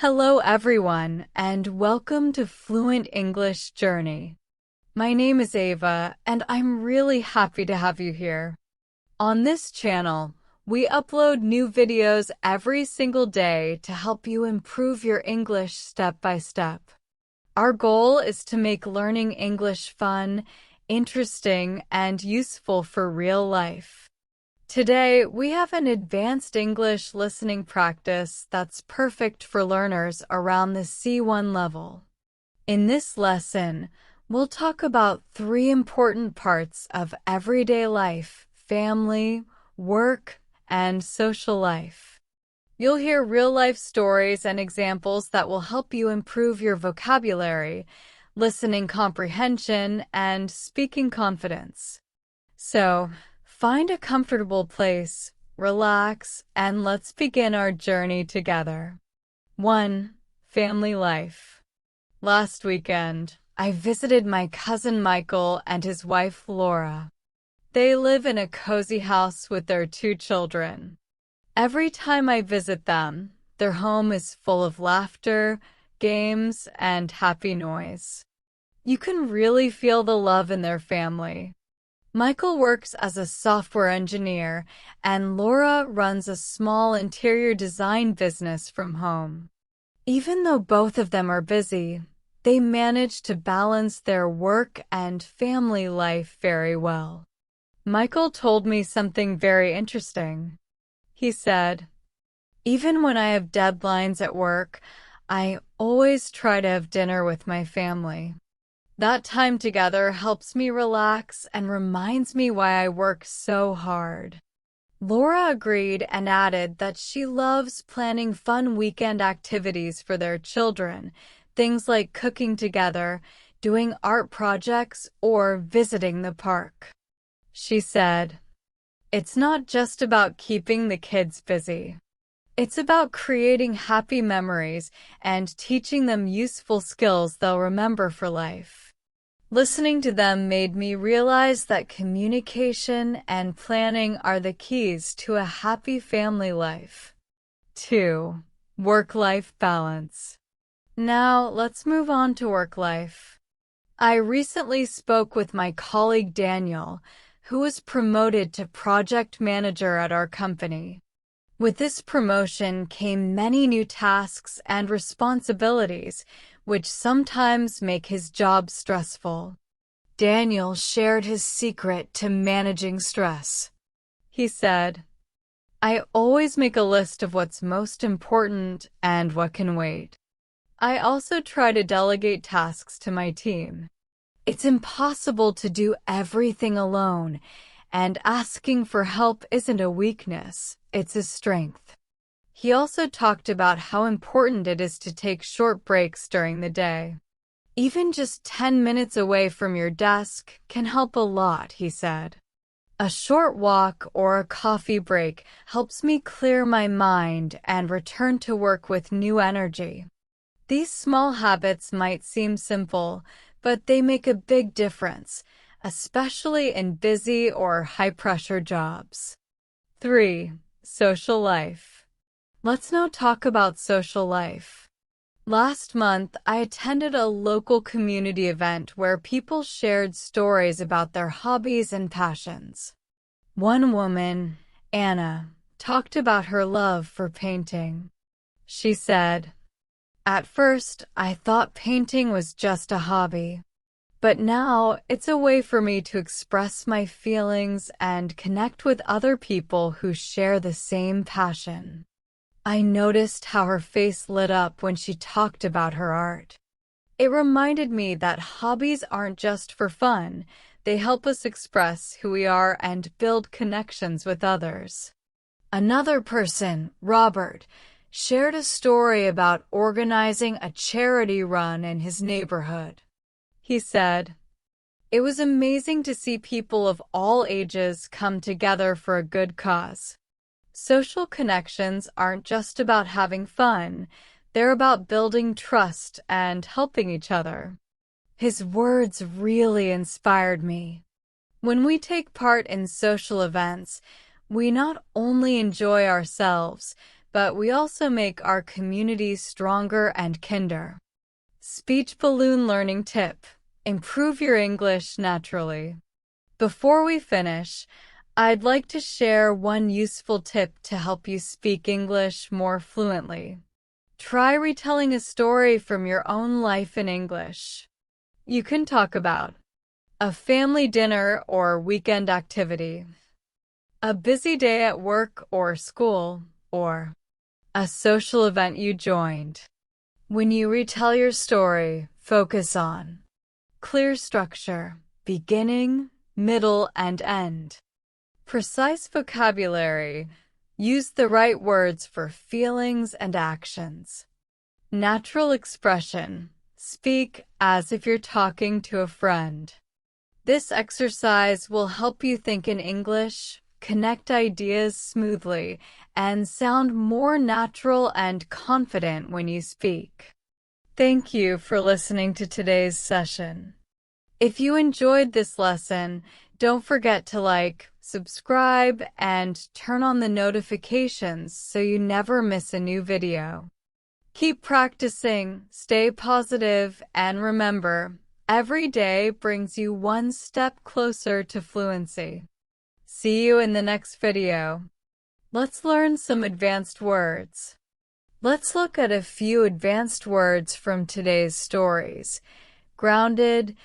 Hello everyone, and welcome to Fluent English Journey. My name is Ava, and I'm really happy to have you here. On this channel, we upload new videos every single day to help you improve your English step by step. Our goal is to make learning English fun, interesting, and useful for real life. Today, we have an advanced English listening practice that's perfect for learners around the C1 level. In this lesson, we'll talk about 3 important parts of everyday life: family, work, and social life. You'll hear real-life stories and examples that will help you improve your vocabulary, listening comprehension, and speaking confidence. So, find a comfortable place, relax, and let's begin our journey together. 1. Family life. Last weekend, I visited my cousin Michael and his wife Laura. They live in a cozy house with their 2 children. Every time I visit them, their home is full of laughter, games, and happy noise. You can really feel the love in their family. Michael works as a software engineer, and Laura runs a small interior design business from home. Even though both of them are busy, they manage to balance their work and family life very well. Michael told me something very interesting. He said, "Even when I have deadlines at work, I always try to have dinner with my family. That time together helps me relax and reminds me why I work so hard." Laura agreed and added that she loves planning fun weekend activities for their children, things like cooking together, doing art projects, or visiting the park. She said, "It's not just about keeping the kids busy. It's about creating happy memories and teaching them useful skills they'll remember for life." Listening to them made me realize that communication and planning are the keys to a happy family life. 2. Work-life balance. Now, let's move on to work life. I recently spoke with my colleague Daniel, who was promoted to project manager at our company. With this promotion came many new tasks and responsibilities, which sometimes make his job stressful. Daniel shared his secret to managing stress. He said, "I always make a list of what's most important and what can wait. I also try to delegate tasks to my team. It's impossible to do everything alone, and asking for help isn't a weakness, it's a strength." He also talked about how important it is to take short breaks during the day. "Even just 10 minutes away from your desk can help a lot," he said. "A short walk or a coffee break helps me clear my mind and return to work with new energy." These small habits might seem simple, but they make a big difference, especially in busy or high-pressure jobs. 3. Social life. Let's now talk about social life. Last month, I attended a local community event where people shared stories about their hobbies and passions. One woman, Anna, talked about her love for painting. She said, "At first, I thought painting was just a hobby. But now, it's a way for me to express my feelings and connect with other people who share the same passion." I noticed how her face lit up when she talked about her art. It reminded me that hobbies aren't just for fun, they help us express who we are and build connections with others. Another person, Robert, shared a story about organizing a charity run in his neighborhood. He said, "It was amazing to see people of all ages come together for a good cause. Social connections aren't just about having fun, they're about building trust and helping each other." His words really inspired me. When we take part in social events, we not only enjoy ourselves, but we also make our communities stronger and kinder. Speech balloon learning tip: improve your English naturally. Before we finish, I'd like to share one useful tip to help you speak English more fluently. Try retelling a story from your own life in English. You can talk about a family dinner or weekend activity, a busy day at work or school, or a social event you joined. When you retell your story, focus on clear structure, beginning, middle, and end. Precise vocabulary. Use the right words for feelings and actions. Natural expression. Speak as if you're talking to a friend. This exercise will help you think in English, connect ideas smoothly, and sound more natural and confident when you speak. Thank you for listening to today's session. If you enjoyed this lesson, don't forget to like, subscribe, and turn on the notifications so you never miss a new video. Keep practicing, stay positive, and remember, every day brings you one step closer to fluency. See you in the next video. Let's learn some advanced words. Let's look at a few advanced words from today's stories: grounded,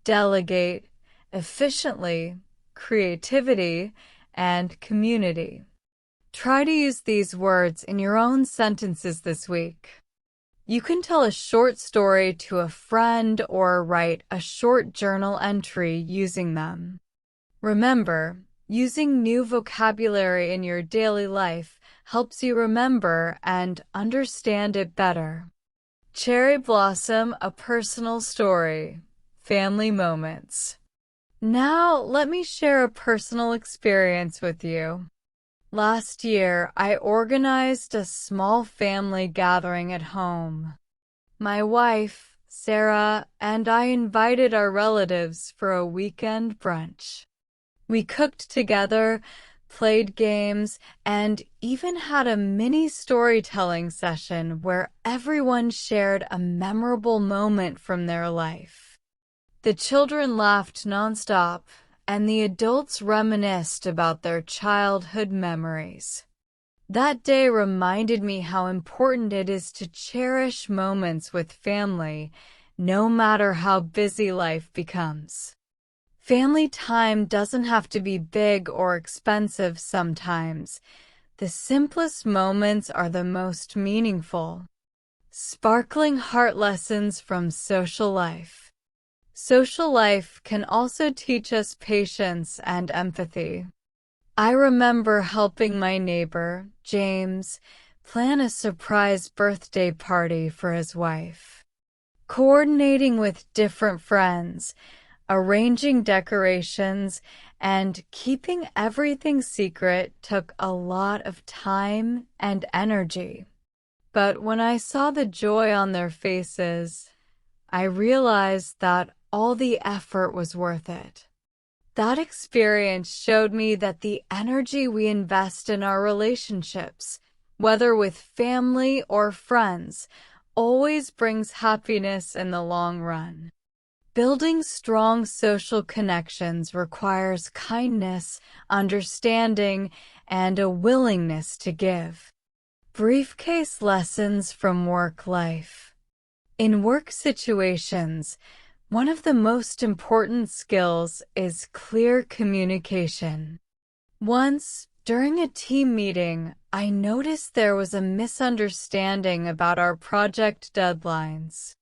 delegate, efficiently, creativity, and community. Try to use these words in your own sentences this week. You can tell a short story to a friend or write a short journal entry using them. Remember, using new vocabulary in your daily life helps you remember and understand it better. Cherry blossom, a personal story. Family moments. Now, let me share a personal experience with you. Last year, I organized a small family gathering at home. My wife, Sarah, and I invited our relatives for a weekend brunch. We cooked together, played games, and even had a mini storytelling session where everyone shared a memorable moment from their life. The children laughed nonstop, and the adults reminisced about their childhood memories. That day reminded me how important it is to cherish moments with family, no matter how busy life becomes. Family time doesn't have to be big or expensive sometimes. The simplest moments are the most meaningful. Sparkling heart lessons from social life. Social life can also teach us patience and empathy. I remember helping my neighbor, James, plan a surprise birthday party for his wife. Coordinating with different friends, arranging decorations, and keeping everything secret took a lot of time and energy. But when I saw the joy on their faces, I realized that all the effort was worth it. That experience showed me that the energy we invest in our relationships, whether with family or friends, always brings happiness in the long run. Building strong social connections requires kindness, understanding, and a willingness to give. Briefcase lessons from work life. In work situations, one of the most important skills is clear communication. Once, during a team meeting, I noticed there was a misunderstanding about our project deadlines.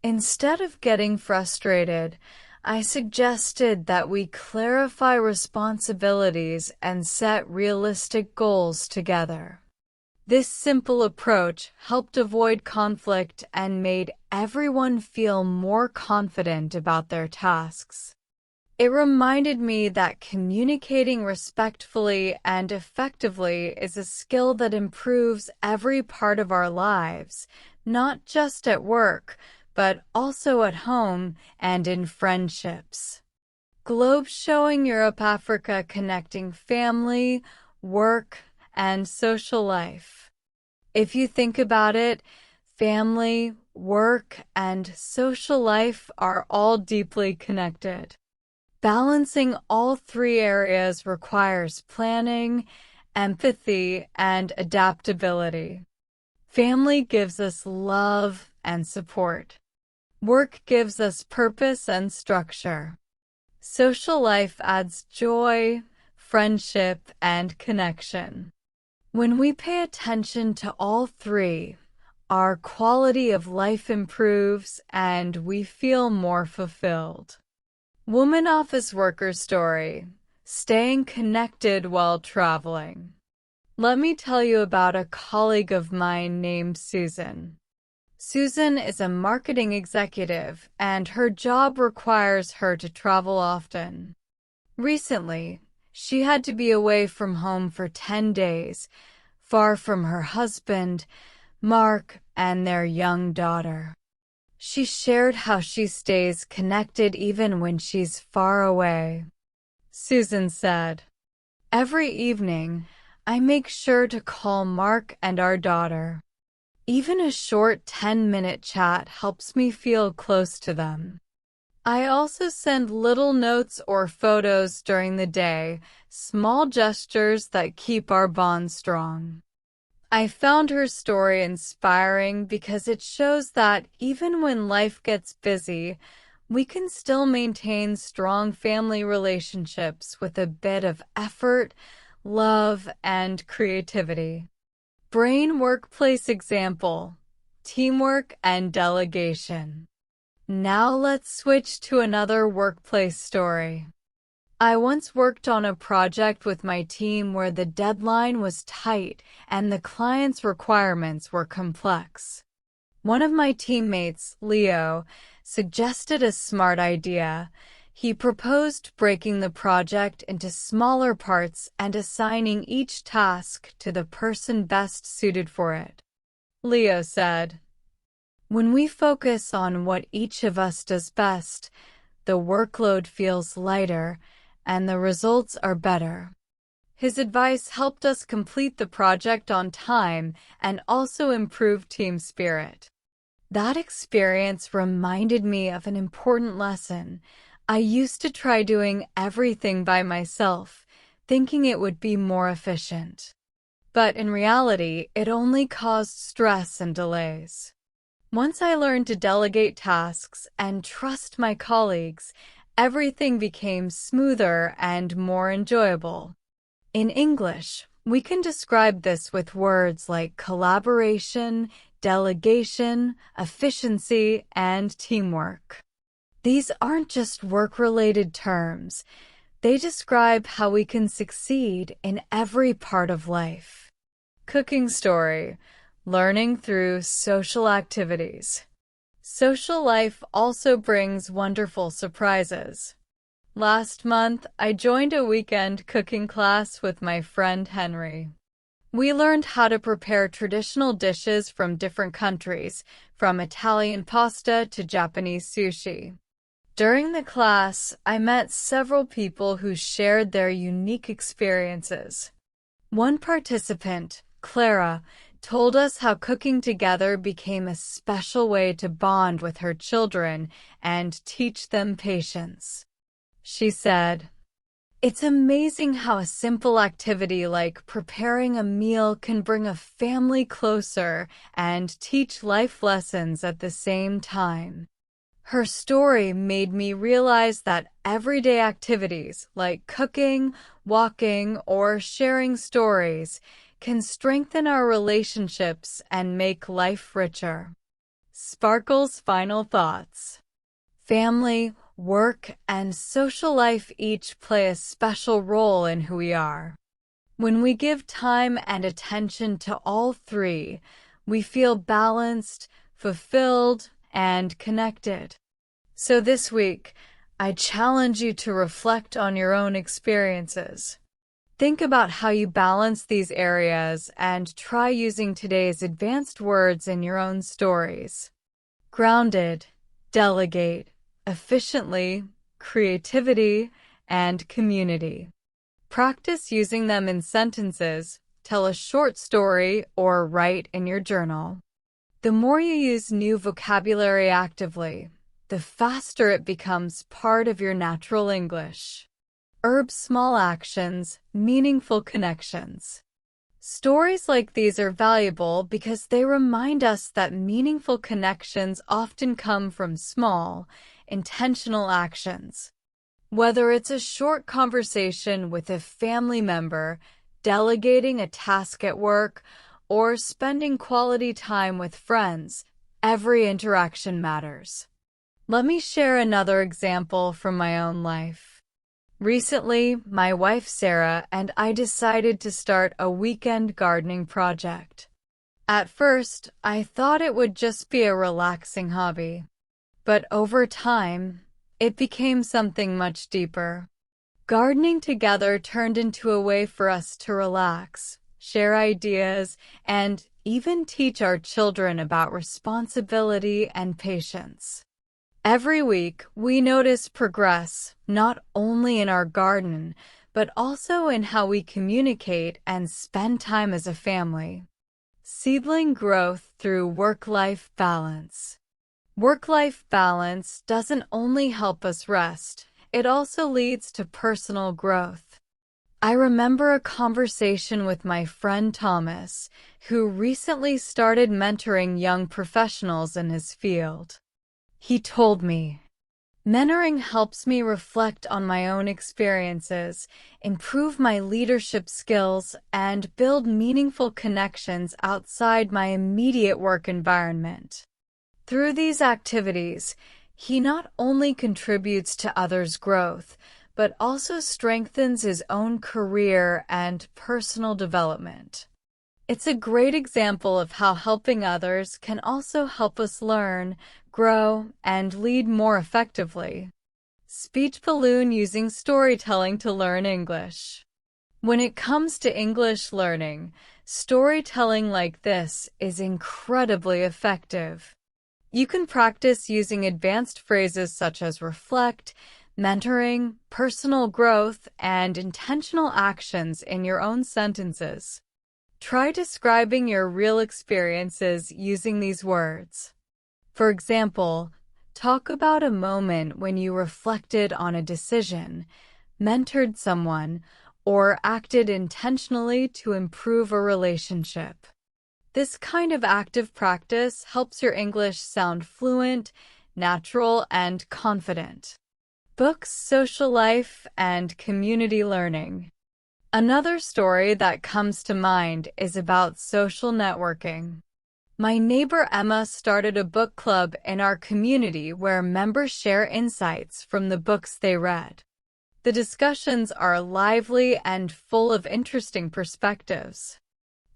Instead of getting frustrated, I suggested that we clarify responsibilities and set realistic goals together. This simple approach helped avoid conflict and made everyone feel more confident about their tasks. It reminded me that communicating respectfully and effectively is a skill that improves every part of our lives, not just at work, but also at home and in friendships. Globe showing Europe-Africa, connecting family, work, and social life. If you think about it, family, work, and social life are all deeply connected. Balancing all three areas requires planning, empathy, and adaptability. Family gives us love and support. Work gives us purpose and structure. Social life adds joy, friendship, and connection. When we pay attention to all three, our quality of life improves and we feel more fulfilled. Woman office worker story: staying connected while traveling. Let me tell you about a colleague of mine named Susan. Susan is a marketing executive, and her job requires her to travel often. Recently, she had to be away from home for 10 days, far from her husband, Mark, and their young daughter. She shared how she stays connected even when she's far away. Susan said, "Every evening, I make sure to call Mark and our daughter. Even a short 10-minute chat helps me feel close to them. I also send little notes or photos during the day, small gestures that keep our bond strong." I found her story inspiring because it shows that even when life gets busy, we can still maintain strong family relationships with a bit of effort, love, and creativity. Brain workplace example: teamwork and delegation. Now let's switch to another workplace story. I once worked on a project with my team where the deadline was tight and the client's requirements were complex. One of my teammates, Leo, suggested a smart idea. He proposed breaking the project into smaller parts and assigning each task to the person best suited for it. Leo said, "When we focus on what each of us does best, the workload feels lighter and the results are better." His advice helped us complete the project on time and also improve team spirit. That experience reminded me of an important lesson. I used to try doing everything by myself, thinking it would be more efficient. But in reality, it only caused stress and delays. Once I learned to delegate tasks and trust my colleagues, everything became smoother and more enjoyable. In English, we can describe this with words like collaboration, delegation, efficiency, and teamwork. These aren't just work-related terms. They describe how we can succeed in every part of life. Cooking story: learning through social activities. Social life also brings wonderful surprises. Last month, I joined a weekend cooking class with my friend Henry. We learned how to prepare traditional dishes from different countries, from Italian pasta to Japanese sushi. During the class, I met several people who shared their unique experiences. One participant, Clara, told us how cooking together became a special way to bond with her children and teach them patience. She said, "It's amazing how a simple activity like preparing a meal can bring a family closer and teach life lessons at the same time." Her story made me realize that everyday activities like cooking, walking, or sharing stories can strengthen our relationships and make life richer. Sparkle's final thoughts: family, work, and social life each play a special role in who we are. When we give time and attention to all three, we feel balanced, fulfilled, and connected. So this week, I challenge you to reflect on your own experiences. Think about how you balance these areas and try using today's advanced words in your own stories. Grounded, delegate, efficiently, creativity, and community. Practice using them in sentences, tell a short story, or write in your journal. The more you use new vocabulary actively, the faster it becomes part of your natural English. Small actions, meaningful connections. Stories like these are valuable because they remind us that meaningful connections often come from small, intentional actions. Whether it's a short conversation with a family member, delegating a task at work, or spending quality time with friends, every interaction matters. Let me share another example from my own life. Recently, my wife Sarah and I decided to start a weekend gardening project. At first, I thought it would just be a relaxing hobby. But over time, it became something much deeper. Gardening together turned into a way for us to relax, share ideas, and even teach our children about responsibility and patience. Every week, we notice progress, not only in our garden, but also in how we communicate and spend time as a family. Seedling growth through work-life balance. Work-life balance doesn't only help us rest, it also leads to personal growth. I remember a conversation with my friend Thomas, who recently started mentoring young professionals in his field. He told me, "Mentoring helps me reflect on my own experiences, improve my leadership skills, and build meaningful connections outside my immediate work environment." Through these activities, he not only contributes to others' growth, but also strengthens his own career and personal development. It's a great example of how helping others can also help us learn, grow, and lead more effectively. Speech balloon using storytelling to learn English. When it comes to English learning, storytelling like this is incredibly effective. You can practice using advanced phrases such as reflect, mentoring, personal growth, and intentional actions in your own sentences. Try describing your real experiences using these words. For example, talk about a moment when you reflected on a decision, mentored someone, or acted intentionally to improve a relationship. This kind of active practice helps your English sound fluent, natural, and confident. Books, social life, and community learning. Another story that comes to mind is about social networking. My neighbor Emma started a book club in our community where members share insights from the books they read. The discussions are lively and full of interesting perspectives.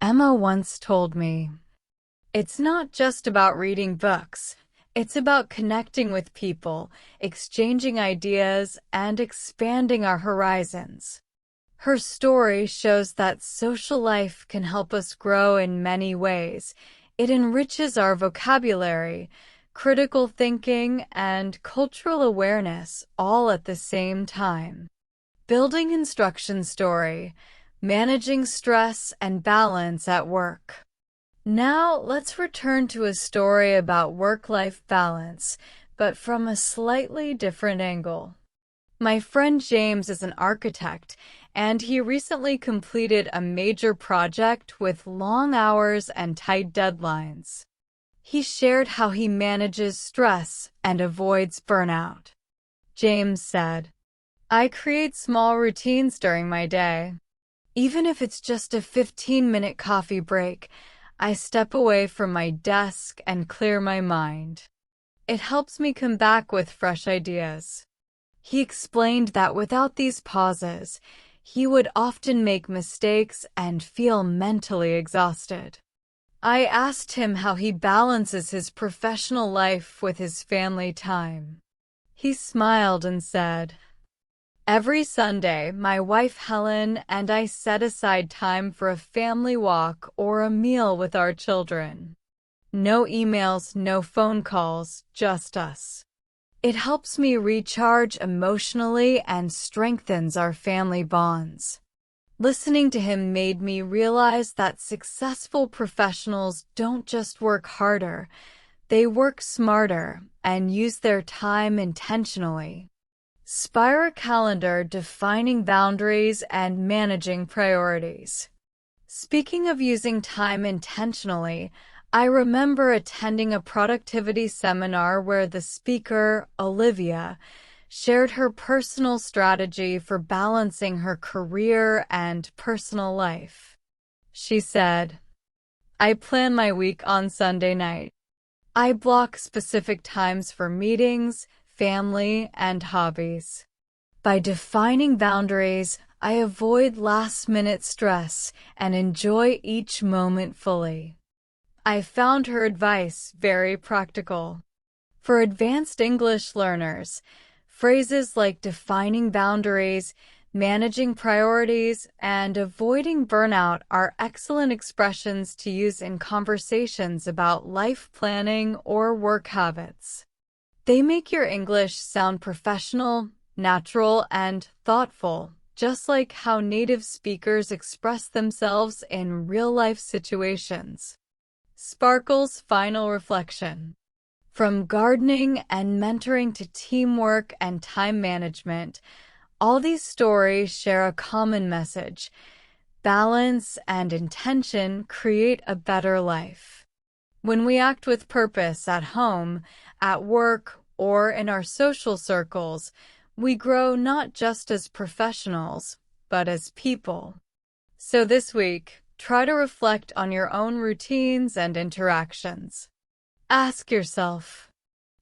Emma once told me, "It's not just about reading books. It's about connecting with people, exchanging ideas, and expanding our horizons." Her story shows that social life can help us grow in many ways. It enriches our vocabulary, critical thinking, and cultural awareness all at the same time. Building instruction story, managing stress and balance at work. Now let's return to a story about work-life balance, but from a slightly different angle. My friend James is an architect, and he recently completed a major project with long hours and tight deadlines. He shared how he manages stress and avoids burnout. James said, "I create small routines during my day. Even if it's just a 15-minute coffee break, I step away from my desk and clear my mind. It helps me come back with fresh ideas." He explained that without these pauses, he would often make mistakes and feel mentally exhausted. I asked him how he balances his professional life with his family time. He smiled and said, "Every Sunday, my wife Helen and I set aside time for a family walk or a meal with our children. No emails, no phone calls, just us. It helps me recharge emotionally and strengthens our family bonds." Listening to him made me realize that successful professionals don't just work harder, they work smarter and use their time intentionally. Spira calendar, defining boundaries and managing priorities. Speaking of using time intentionally, I remember attending a productivity seminar where the speaker, Olivia, shared her personal strategy for balancing her career and personal life. She said, "I plan my week on Sunday night. I block specific times for meetings, family, and hobbies. By defining boundaries, I avoid last-minute stress and enjoy each moment fully." I found her advice very practical. For advanced English learners, phrases like defining boundaries, managing priorities, and avoiding burnout are excellent expressions to use in conversations about life planning or work habits. They make your English sound professional, natural, and thoughtful, just like how native speakers express themselves in real-life situations. Sparkle's final reflection. From gardening and mentoring to teamwork and time management, all these stories share a common message. Balance and intention create a better life. When we act with purpose at home, at work, or in our social circles, we grow not just as professionals, but as people. So this week, try to reflect on your own routines and interactions. Ask yourself,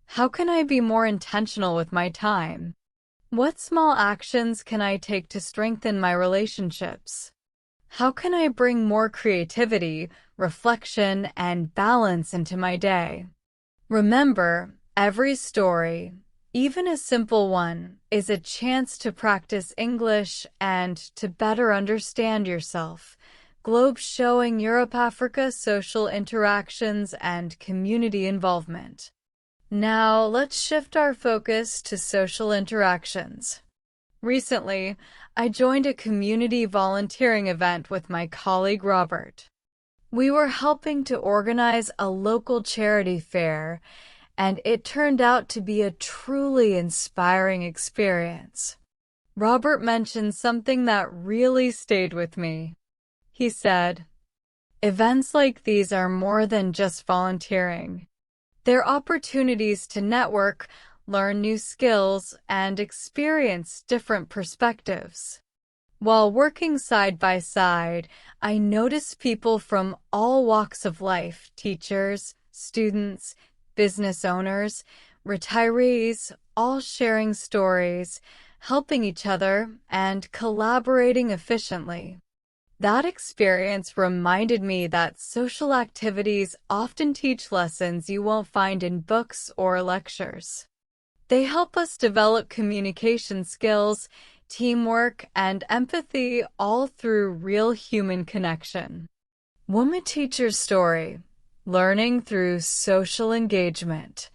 how can I be more intentional with my time? What small actions can I take to strengthen my relationships? How can I bring more creativity, reflection, and balance into my day? Remember, every story, even a simple one, is a chance to practice English and to better understand yourself. Globe showing Europe-Africa social interactions and community involvement. Now, let's shift our focus to social interactions. Recently, I joined a community volunteering event with my colleague Robert. We were helping to organize a local charity fair, and it turned out to be a truly inspiring experience. Robert mentioned something that really stayed with me. He said, "Events like these are more than just volunteering. They're opportunities to network, learn new skills, and experience different perspectives." While working side by side, I noticed people from all walks of life, teachers, students, business owners, retirees, all sharing stories, helping each other, and collaborating efficiently. That experience reminded me that social activities often teach lessons you won't find in books or lectures. They help us develop communication skills, teamwork, and empathy, all through real human connection. Woman Teacher's Story: Learning Through Social Engagement.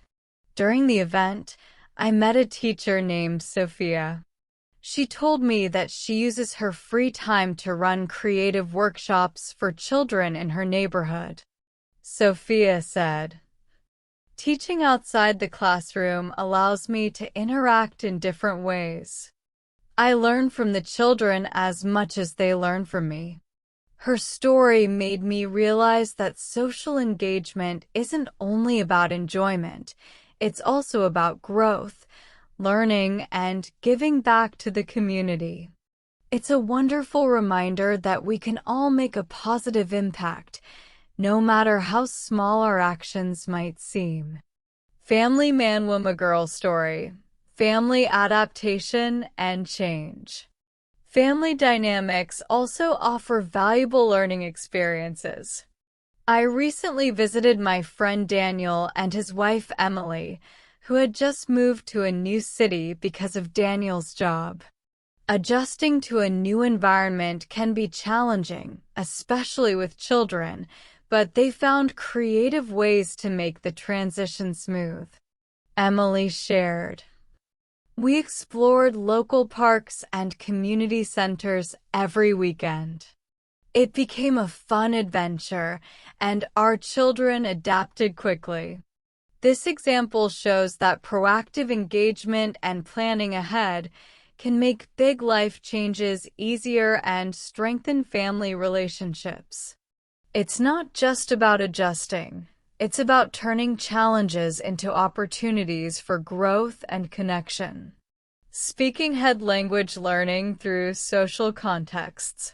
During the event, I met a teacher named Sophia. She told me that she uses her free time to run creative workshops for children in her neighborhood. Sophia said, "Teaching outside the classroom allows me to interact in different ways. I learn from the children as much as they learn from me." Her story made me realize that social engagement isn't only about enjoyment, it's also about growth, learning, and giving back to the community. It's a wonderful reminder that we can all make a positive impact, no matter how small our actions might seem. Family Man Woman Girl Story: Family Adaptation and Change. Family dynamics also offer valuable learning experiences. I recently visited my friend Daniel and his wife Emily, who had just moved to a new city because of Daniel's job. Adjusting to a new environment can be challenging, especially with children, but they found creative ways to make the transition smooth. Emily shared, We explored local parks and community centers every weekend. It became a fun adventure, and our children adapted quickly. This example shows that proactive engagement and planning ahead can make big life changes easier and strengthen family relationships. It's not just about adjusting. It's about turning challenges into opportunities for growth and connection. Speaking head language learning through social contexts.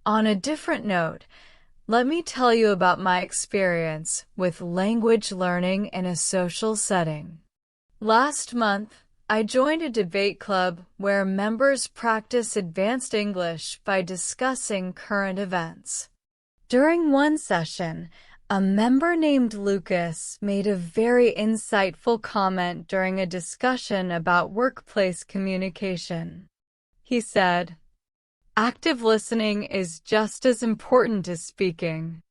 On a different note, let me tell you about my experience with language learning in a social setting. Last month, I joined a debate club where members practice advanced English by discussing current events. During one session, a member named Lucas made a very insightful comment during a discussion about workplace communication. He said, "Active listening is just as important as speaking.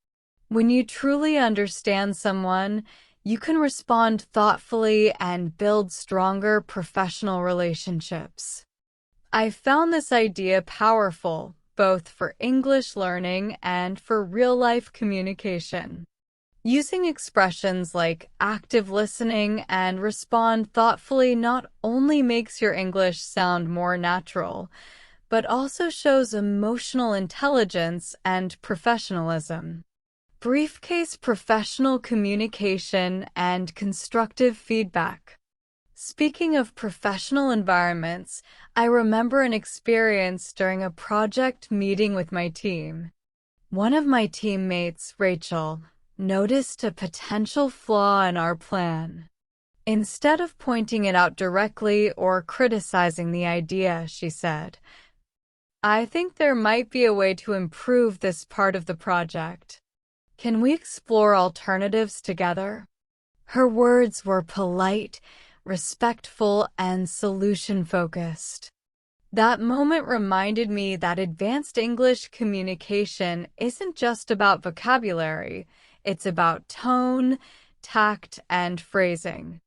When you truly understand someone, you can respond thoughtfully and build stronger professional relationships." I found this idea powerful, both for English learning and for real-life communication. Using expressions like active listening and respond thoughtfully not only makes your English sound more natural, but also shows emotional intelligence and professionalism. Briefcase professional communication and constructive feedback. Speaking of professional environments, I remember an experience during a project meeting with my team. One of my teammates, Rachel, noticed a potential flaw in our plan. Instead of pointing it out directly or criticizing the idea, she said, "I think there might be a way to improve this part of the project. Can we explore alternatives together?" Her words were polite, respectful, and solution-focused. That moment reminded me that advanced English communication isn't just about vocabulary, it's about tone, tact, and phrasing.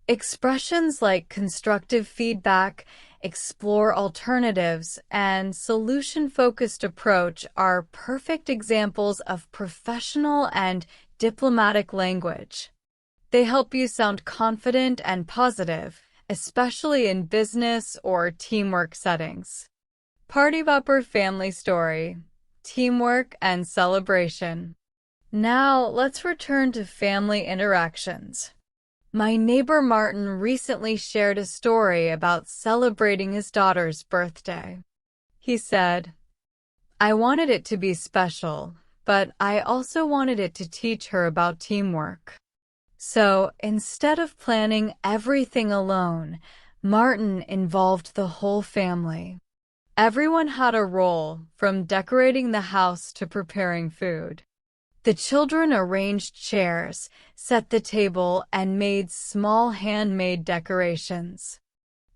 Expressions like constructive feedback, explore alternatives, and solution-focused approach are perfect examples of professional and diplomatic language. They help you sound confident and positive, especially in business or teamwork settings. Party Bopper Family Story, Teamwork and Celebration. Now, let's return to family interactions. My neighbor Martin recently shared a story about celebrating his daughter's birthday. He said, "I wanted it to be special, but I also wanted it to teach her about teamwork. So, instead of planning everything alone, Martin involved the whole family. Everyone had a role, from decorating the house to preparing food. The children arranged chairs, set the table, and made small handmade decorations.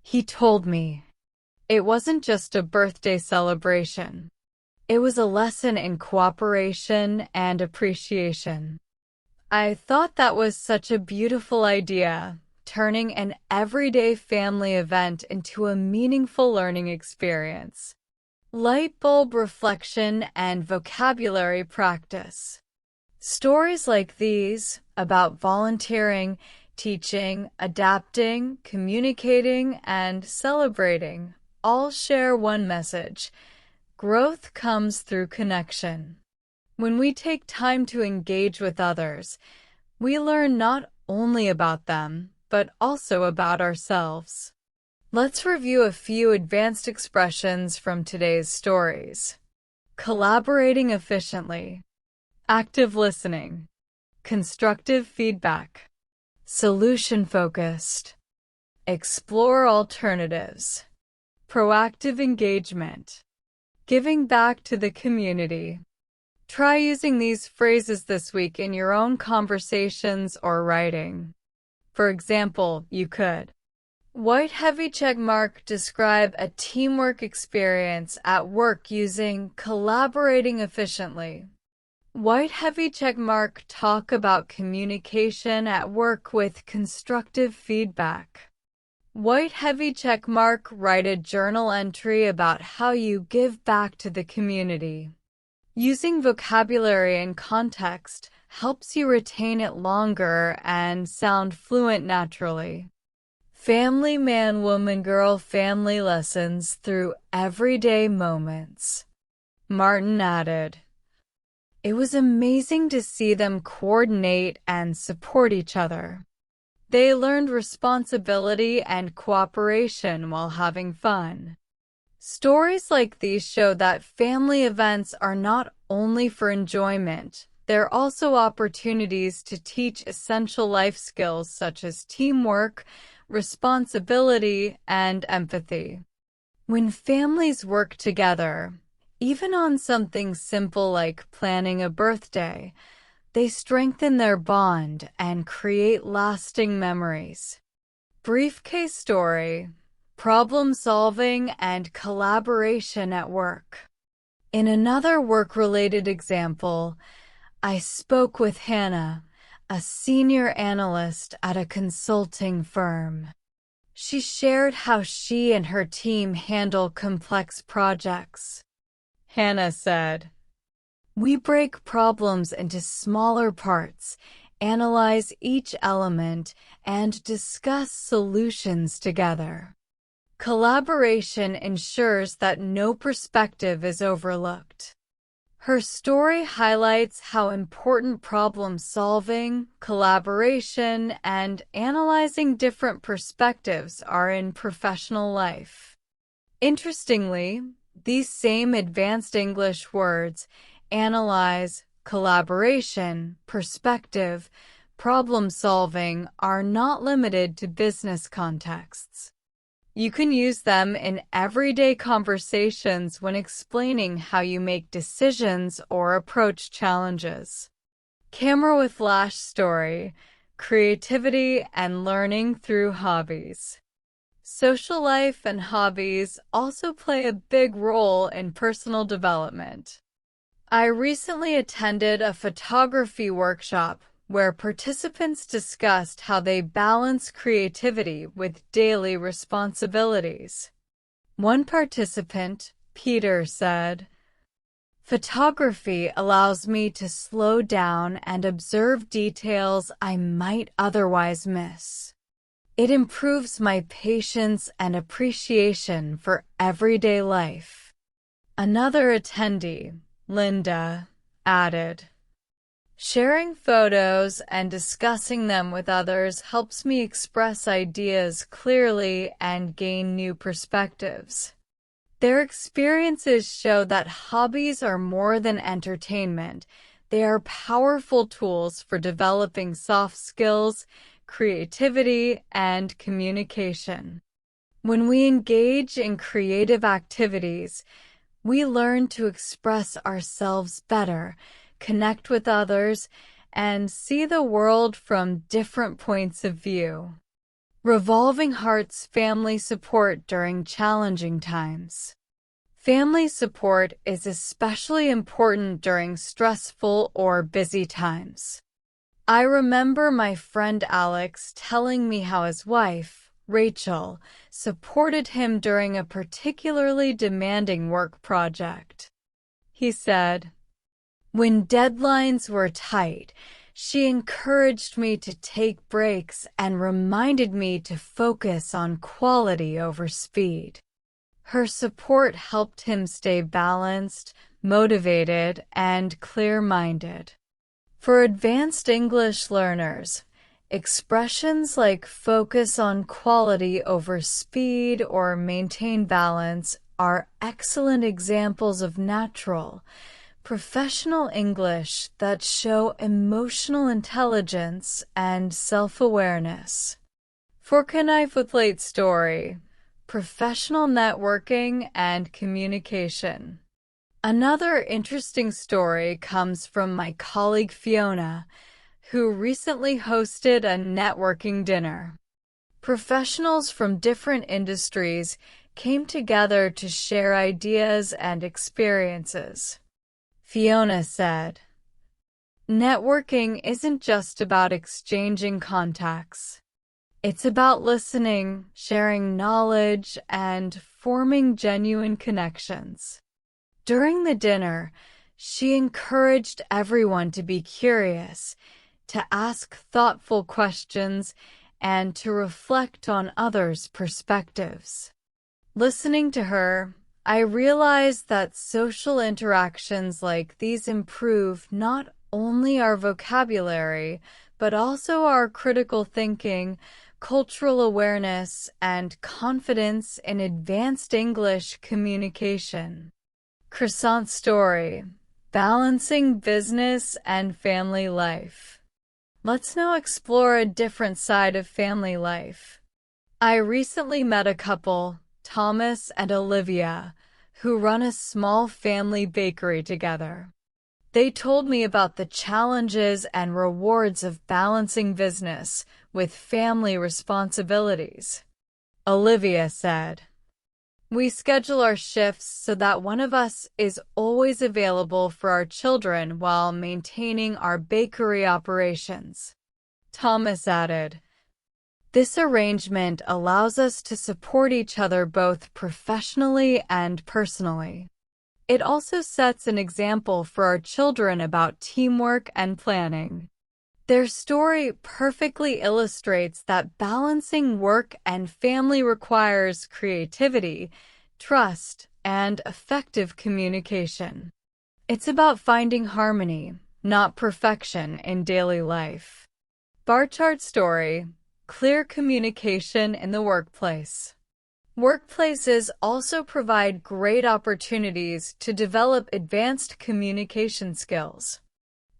He told me, it wasn't just a birthday celebration. It was a lesson in cooperation and appreciation." I thought that was such a beautiful idea, turning an everyday family event into a meaningful learning experience. Light bulb reflection and vocabulary practice. Stories like these, about volunteering, teaching, adapting, communicating, and celebrating, all share one message: growth comes through connection. When we take time to engage with others, we learn not only about them, but also about ourselves. Let's review a few advanced expressions from today's stories. Collaborating efficiently. Active listening. Constructive feedback. Solution-focused. Explore alternatives. Proactive engagement. Giving back to the community. Try using these phrases this week in your own conversations or writing. For example, you could: white heavy check mark describe a teamwork experience at work using collaborating efficiently. White heavy check mark talk about communication at work with constructive feedback. White heavy check mark. Write a journal entry about how you give back to the community. Using vocabulary and context helps you retain it longer and sound fluent naturally. Family man, woman, girl. Family lessons through everyday moments. Martin added, "It was amazing to see them coordinate and support each other. They learned responsibility and cooperation while having fun." Stories like these show that family events are not only for enjoyment, they're also opportunities to teach essential life skills such as teamwork, responsibility, and empathy. When families work together, even on something simple like planning a birthday, they strengthen their bond and create lasting memories. Briefcase story: problem solving and collaboration at work. In another work-related example, I spoke with Hannah, a senior analyst at a consulting firm. She shared how she and her team handle complex projects. Hannah said, "We break problems into smaller parts, analyze each element, and discuss solutions together. Collaboration ensures that no perspective is overlooked." Her story highlights how important problem solving, collaboration, and analyzing different perspectives are in professional life. Interestingly, these same advanced English words, analyze, collaboration, perspective, problem solving, are not limited to business contexts. You can use them in everyday conversations when explaining how you make decisions or approach challenges. Camera with flash story: creativity and learning through hobbies. Social life and hobbies also play a big role in personal development. I recently attended a photography workshop where participants discussed how they balance creativity with daily responsibilities. One participant, Peter, said, "Photography allows me to slow down and observe details I might otherwise miss. It improves my patience and appreciation for everyday life." Another attendee, Linda, added, "Sharing photos and discussing them with others helps me express ideas clearly and gain new perspectives." Their experiences show that hobbies are more than entertainment. They are powerful tools for developing soft skills, creativity, and communication. When we engage in creative activities, we learn to express ourselves better, connect with others, and see the world from different points of view. Revolving Hearts Family Support During Challenging Times. Family support is especially important during stressful or busy times. I remember my friend Alex telling me how his wife, Rachel, supported him during a particularly demanding work project. He said, "When deadlines were tight, she encouraged me to take breaks and reminded me to focus on quality over speed." Her support helped him stay balanced, motivated, and clear-minded. For advanced English learners, expressions like focus on quality over speed or maintain balance are excellent examples of natural, professional English that show emotional intelligence and self-awareness. For Knife with Late Story: professional networking and communication. Another interesting story comes from my colleague Fiona, who recently hosted a networking dinner. Professionals from different industries came together to share ideas and experiences. Fiona said, "Networking isn't just about exchanging contacts. It's about listening, sharing knowledge, and forming genuine connections. During the dinner, she encouraged everyone to be curious, to ask thoughtful questions, and to reflect on others' perspectives. Listening to her, I realized that social interactions like these improve not only our vocabulary, but also our critical thinking, cultural awareness, and confidence in advanced English communication. Croissant story: balancing business and family life. Let's now explore a different side of family life. I recently met a couple, Thomas and Olivia, who run a small family bakery together. They told me about the challenges and rewards of balancing business with family responsibilities. Olivia said, "We schedule our shifts so that one of us is always available for our children while maintaining our bakery operations." Thomas added, "This arrangement allows us to support each other both professionally and personally. It also sets an example for our children about teamwork and planning." Their story perfectly illustrates that balancing work and family requires creativity, trust, and effective communication. It's about finding harmony, not perfection, in daily life. Bar chart story: clear communication in the workplace. Workplaces also provide great opportunities to develop advanced communication skills.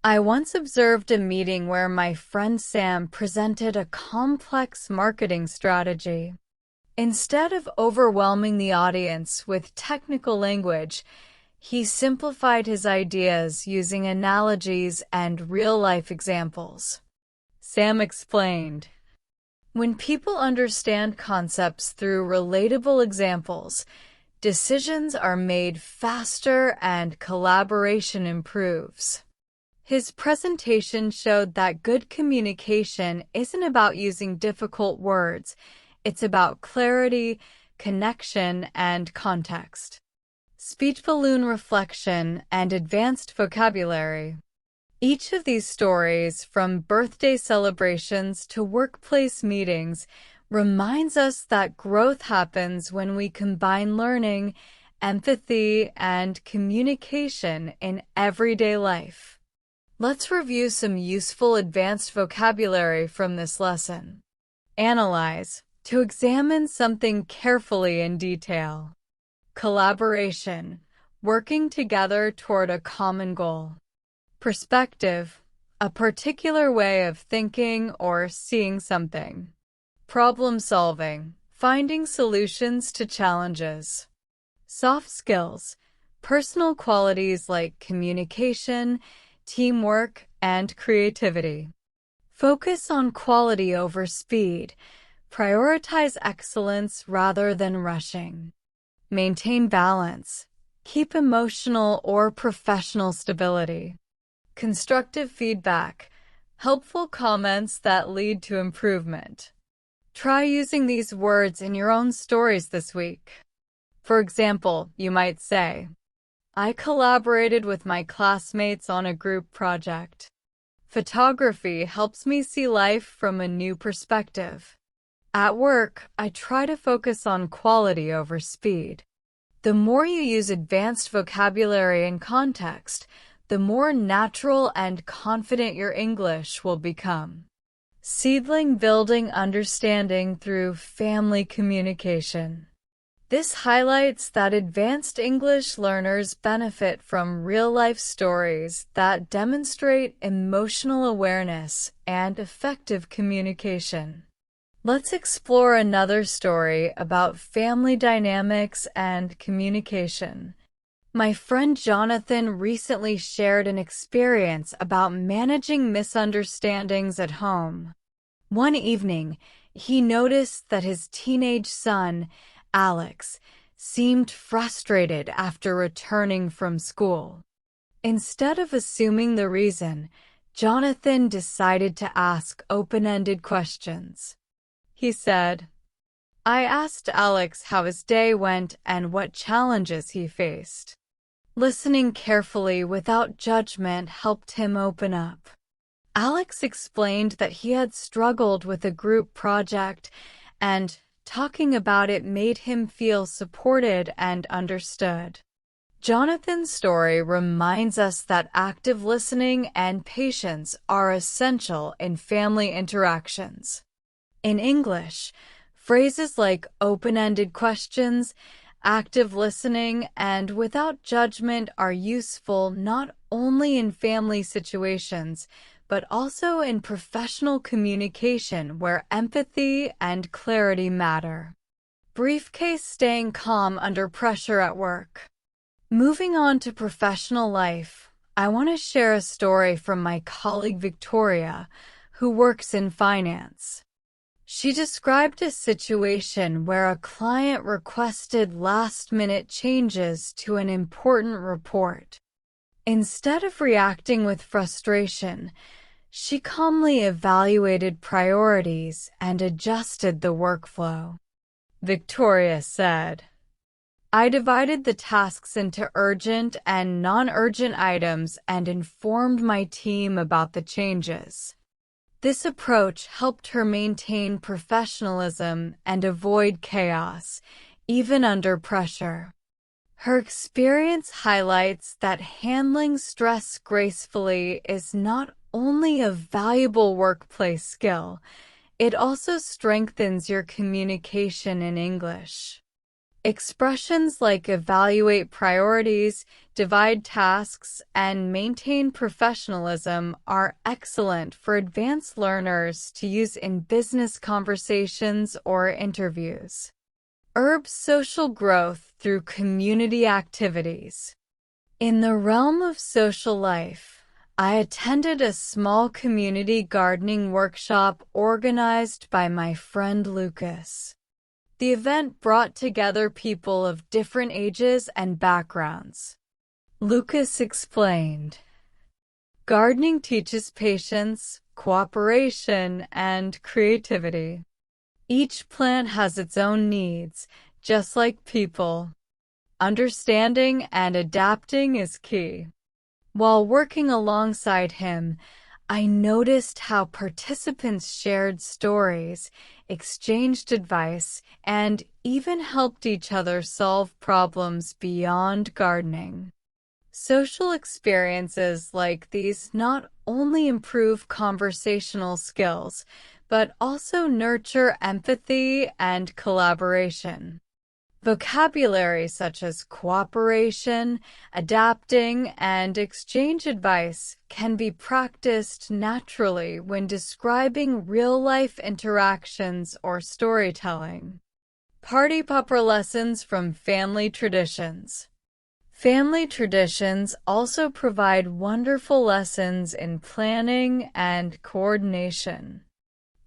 I once observed a meeting where my friend Sam presented a complex marketing strategy. Instead of overwhelming the audience with technical language, he simplified his ideas using analogies and real-life examples. Sam explained, "When people understand concepts through relatable examples, decisions are made faster and collaboration improves." His presentation showed that good communication isn't about using difficult words. It's about clarity, connection, and context. Speech balloon reflection and advanced vocabulary. Each of these stories, from birthday celebrations to workplace meetings, reminds us that growth happens when we combine learning, empathy, and communication in everyday life. Let's review some useful advanced vocabulary from this lesson. Analyze: to examine something carefully in detail. Collaboration: working together toward a common goal. Perspective: a particular way of thinking or seeing something. Problem solving: finding solutions to challenges. Soft skills: personal qualities like communication, teamwork, and creativity. Focus on quality over speed. Prioritize excellence rather than rushing. Maintain balance. Keep emotional or professional stability. Constructive feedback: helpful comments that lead to improvement. Try using these words in your own stories this week. For example, you might say, "I collaborated with my classmates on a group project." Photography helps me see life from a new perspective. At work, I try to focus on quality over speed. The more you use advanced vocabulary and context, the more natural and confident your English will become. Seedling building understanding through family communication. This highlights that advanced English learners benefit from real-life stories that demonstrate emotional awareness and effective communication. Let's explore another story about family dynamics and communication. My friend Jonathan recently shared an experience about managing misunderstandings at home. One evening, he noticed that his teenage son, Alex, seemed frustrated after returning from school. Instead of assuming the reason, Jonathan decided to ask open-ended questions. he said. I asked Alex how his day went and what challenges he faced. Listening carefully without judgment helped him open up. Alex explained that he had struggled with a group project, and talking about it made him feel supported and understood. Jonathan's story reminds us that active listening and patience are essential in family interactions. In English, phrases like open-ended questions, active listening, and without judgment are useful not only in family situations, but also in professional communication where empathy and clarity matter. Briefcase staying calm under pressure at work. Moving on to professional life, I want to share a story from my colleague Victoria, who works in finance. She described a situation where a client requested last-minute changes to an important report. Instead of reacting with frustration, she calmly evaluated priorities and adjusted the workflow. Victoria said, I divided the tasks into urgent and non-urgent items and informed my team about the changes. This approach helped her maintain professionalism and avoid chaos, even under pressure. Her experience highlights that handling stress gracefully is not only a valuable workplace skill, it also strengthens your communication in English. Expressions like evaluate priorities, divide tasks, and maintain professionalism are excellent for advanced learners to use in business conversations or interviews. Urb social growth through community activities. In the realm of social life, I attended a small community gardening workshop organized by my friend Lucas. The event brought together people of different ages and backgrounds. Lucas explained, gardening teaches patience, cooperation, and creativity. Each plant has its own needs, just like people. Understanding and adapting is key. While working alongside him, I noticed how participants shared stories, exchanged advice, and even helped each other solve problems beyond gardening. Social experiences like these not only improve conversational skills, but also nurture empathy and collaboration. Vocabulary such as cooperation, adapting, and exchange advice can be practiced naturally when describing real-life interactions or storytelling. Party popper lessons from family traditions. Family traditions also provide wonderful lessons in planning and coordination.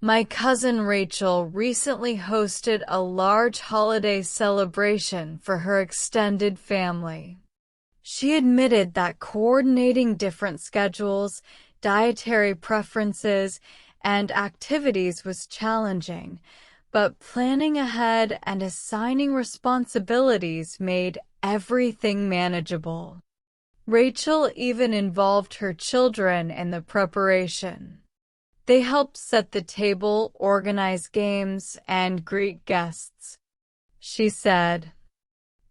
My cousin Rachel recently hosted a large holiday celebration for her extended family. She admitted that coordinating different schedules, dietary preferences, and activities was challenging, but planning ahead and assigning responsibilities made everything manageable. Rachel even involved her children in the preparation. They helped set the table, organize games, and greet guests. She said,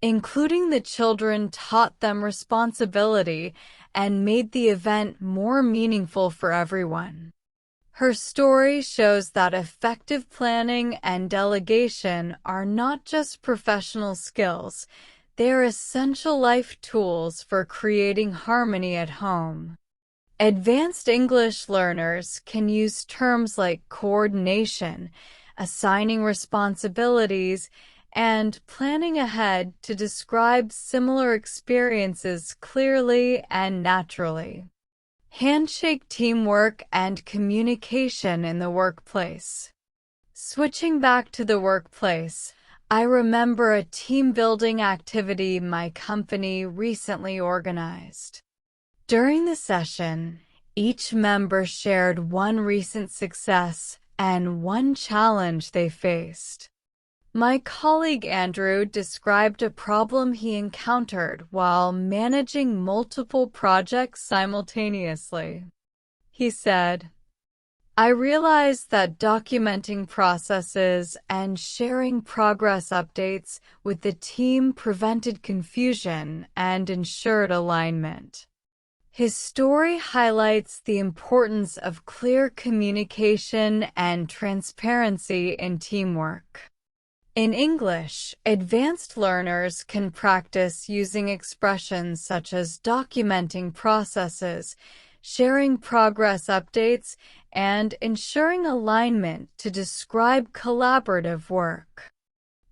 including the children taught them responsibility and made the event more meaningful for everyone. Her story shows that effective planning and delegation are not just professional skills, they are essential life tools for creating harmony at home. Advanced English learners can use terms like coordination, assigning responsibilities, and planning ahead to describe similar experiences clearly and naturally. Handshake teamwork and communication in the workplace. Switching back to the workplace, I remember a team-building activity my company recently organized. During the session, each member shared one recent success and one challenge they faced. My colleague Andrew described a problem he encountered while managing multiple projects simultaneously. He said, "I realized that documenting processes and sharing progress updates with the team prevented confusion and ensured alignment." His story highlights the importance of clear communication and transparency in teamwork. In English, advanced learners can practice using expressions such as documenting processes, sharing progress updates, and ensuring alignment to describe collaborative work.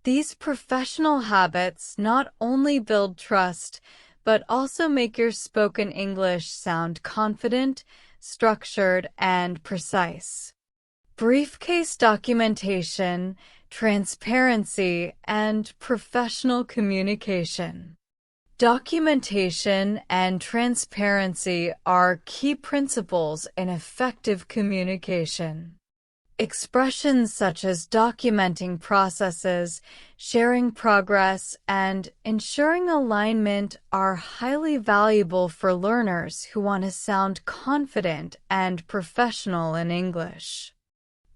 These professional habits not only build trust, but also make your spoken English sound confident, structured, and precise. Briefcase documentation, transparency, and professional communication. Documentation and transparency are key principles in effective communication. Expressions such as documenting processes, sharing progress, and ensuring alignment are highly valuable for learners who want to sound confident and professional in English.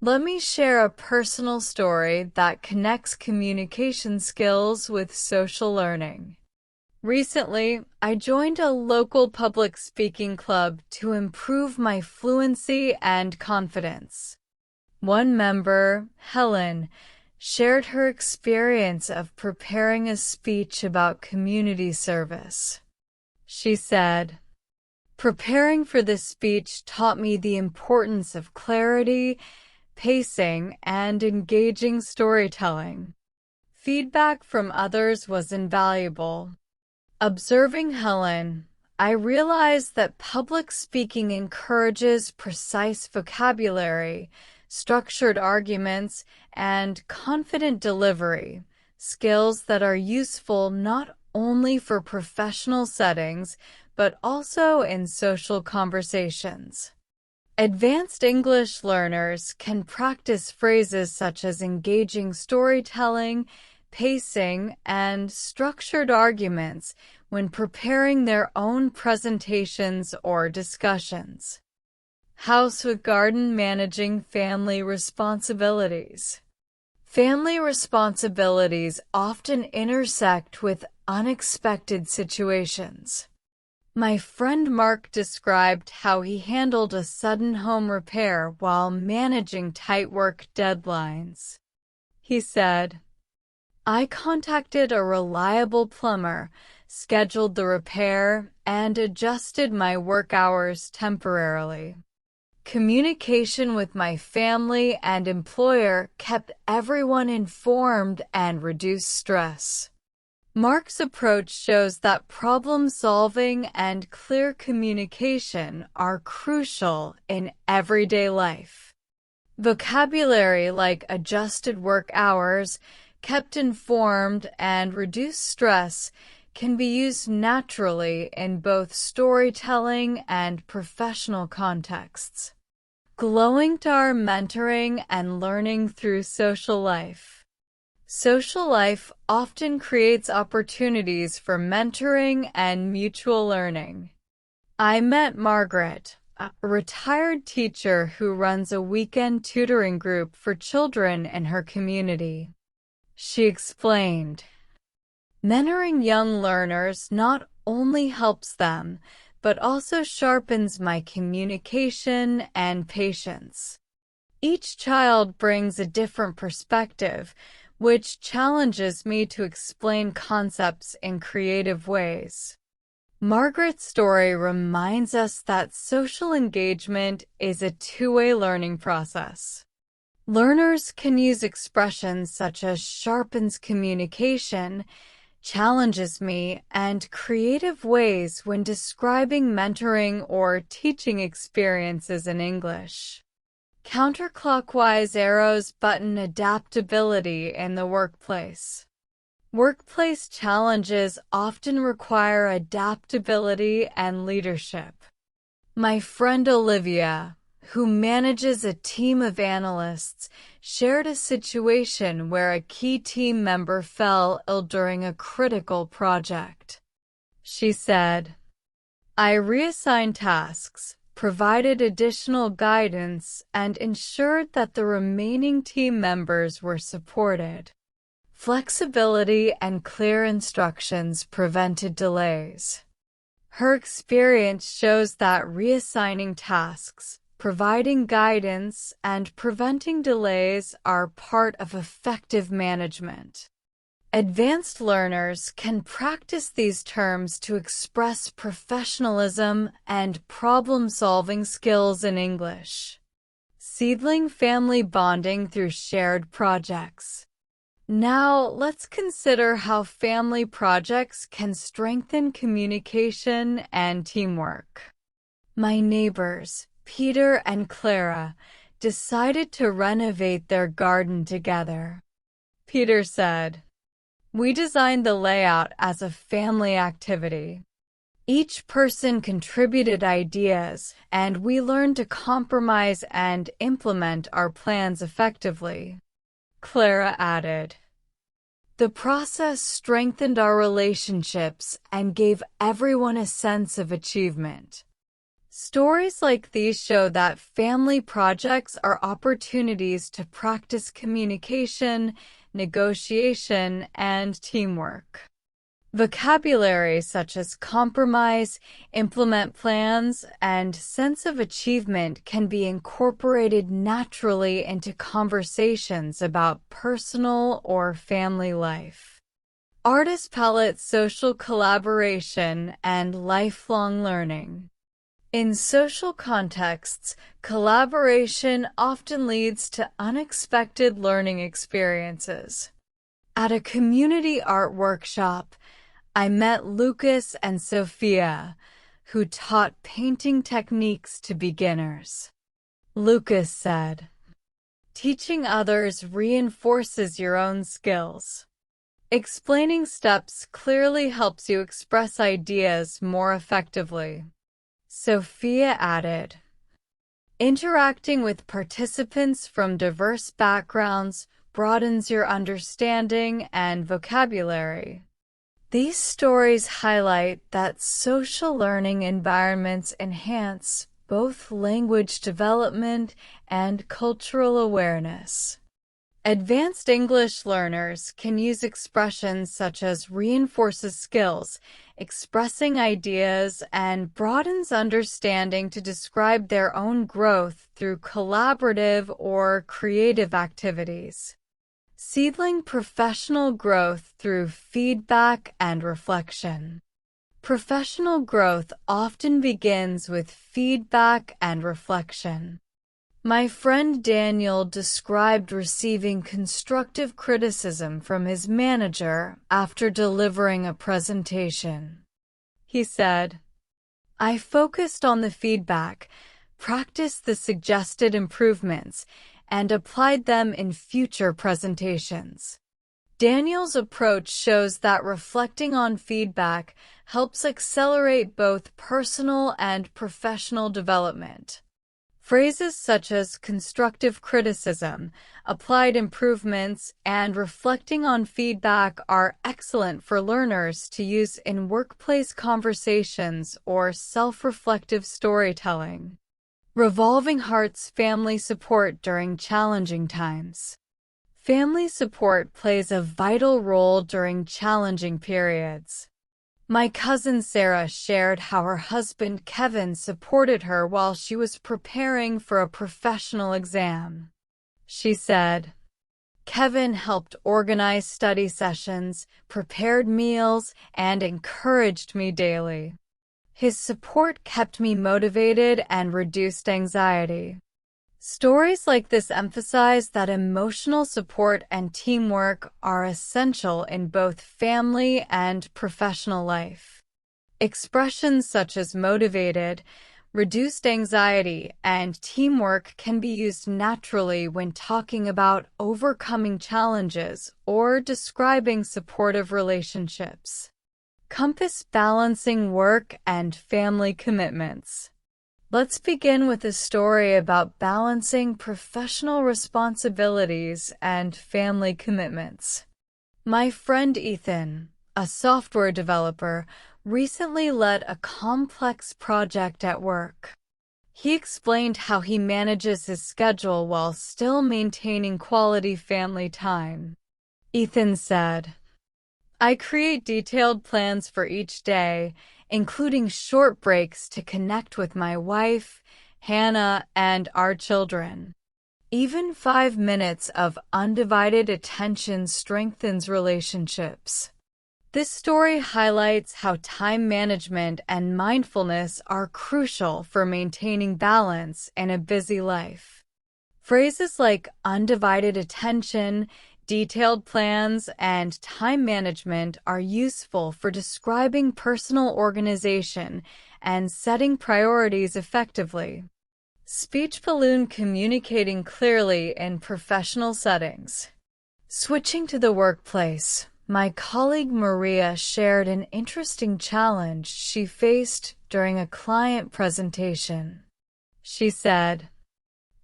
Let me share a personal story that connects communication skills with social learning. Recently, I joined a local public speaking club to improve my fluency and confidence. One member, Helen, shared her experience of preparing a speech about community service. She said, "Preparing for this speech taught me the importance of clarity, pacing, and engaging storytelling. Feedback from others was invaluable." Observing Helen, I realized that public speaking encourages precise vocabulary, structured arguments, and confident delivery, skills that are useful not only for professional settings, but also in social conversations. Advanced English learners can practice phrases such as engaging storytelling, pacing, and structured arguments when preparing their own presentations or discussions. House with garden: managing family responsibilities. Family responsibilities often intersect with unexpected situations. My friend Mark described how he handled a sudden home repair while managing tight work deadlines. He said, "I contacted a reliable plumber, scheduled the repair, and adjusted my work hours temporarily. Communication with my family and employer kept everyone informed and reduced stress." Mark's approach shows that problem-solving and clear communication are crucial in everyday life. Vocabulary like adjusted work hours, kept informed, and reduced stress can be used naturally in both storytelling and professional contexts. Glowing star: mentoring and learning through social life. Social life often creates opportunities for mentoring and mutual learning. I met Margaret, a retired teacher who runs a weekend tutoring group for children in her community. She explained, "Mentoring young learners not only helps them, but also sharpens my communication and patience. Each child brings a different perspective, which challenges me to explain concepts in creative ways." Margaret's story reminds us that social engagement is a two-way learning process. Learners can use expressions such as sharpens communication, challenges me, and creative ways when describing mentoring or teaching experiences in English. Counterclockwise arrows: button adaptability in the workplace. Workplace challenges often require adaptability and leadership. My friend Olivia, who manages a team of analysts, shared a situation where a key team member fell ill during a critical project. She said, "I reassigned tasks, provided additional guidance, and ensured that the remaining team members were supported. Flexibility and clear instructions prevented delays." Her experience shows that reassigning tasks, providing guidance, and preventing delays are part of effective management. Advanced learners can practice these terms to express professionalism and problem-solving skills in English. Seedling family bonding through shared projects. Now, let's consider how family projects can strengthen communication and teamwork. My neighbors, Peter and Clara, decided to renovate their garden together. Peter said, "We designed the layout as a family activity. Each person contributed ideas, and we learned to compromise and implement our plans effectively." Clara added, "The process strengthened our relationships and gave everyone a sense of achievement." Stories like these show that family projects are opportunities to practice communication, negotiation, and teamwork. Vocabulary such as compromise, implement plans, and sense of achievement can be incorporated naturally into conversations about personal or family life. Artist palette, social collaboration, and lifelong learning. In social contexts, collaboration often leads to unexpected learning experiences. At a community art workshop, I met Lucas and Sophia, who taught painting techniques to beginners. Lucas said, "Teaching others reinforces your own skills. Explaining steps clearly helps you express ideas more effectively." Sophia added, "Interacting with participants from diverse backgrounds broadens your understanding and vocabulary." These stories highlight that social learning environments enhance both language development and cultural awareness. Advanced English learners can use expressions such as reinforces skills, expressing ideas, and broadens understanding to describe their own growth through collaborative or creative activities. Seedling professional growth through feedback and reflection. Professional growth often begins with feedback and reflection. My friend Daniel described receiving constructive criticism from his manager after delivering a presentation. He said, "I focused on the feedback, practiced the suggested improvements, and applied them in future presentations." Daniel's approach shows that reflecting on feedback helps accelerate both personal and professional development. Phrases such as constructive criticism, applied improvements, and reflecting on feedback are excellent for learners to use in workplace conversations or self-reflective storytelling. Revolving Hearts family support during challenging times. Family support plays a vital role during challenging periods. My cousin Sarah shared how her husband Kevin supported her while she was preparing for a professional exam. She said, "Kevin helped organize study sessions, prepared meals, and encouraged me daily. His support kept me motivated and reduced anxiety." Stories like this emphasize that emotional support and teamwork are essential in both family and professional life. Expressions such as motivated, reduced anxiety, and teamwork can be used naturally when talking about overcoming challenges or describing supportive relationships. Compass balancing work and family commitments. Let's begin with a story about balancing professional responsibilities and family commitments. My friend Ethan, a software developer, recently led a complex project at work. He explained how he manages his schedule while still maintaining quality family time. Ethan said, "I create detailed plans for each day, including short breaks to connect with my wife, Hannah, and our children. Even 5 minutes of undivided attention strengthens relationships." This story highlights how time management and mindfulness are crucial for maintaining balance in a busy life. Phrases like undivided attention, detailed plans, and time management are useful for describing personal organization and setting priorities effectively. Speech balloon communicating clearly in professional settings. Switching to the workplace, my colleague Maria shared an interesting challenge she faced during a client presentation. She said,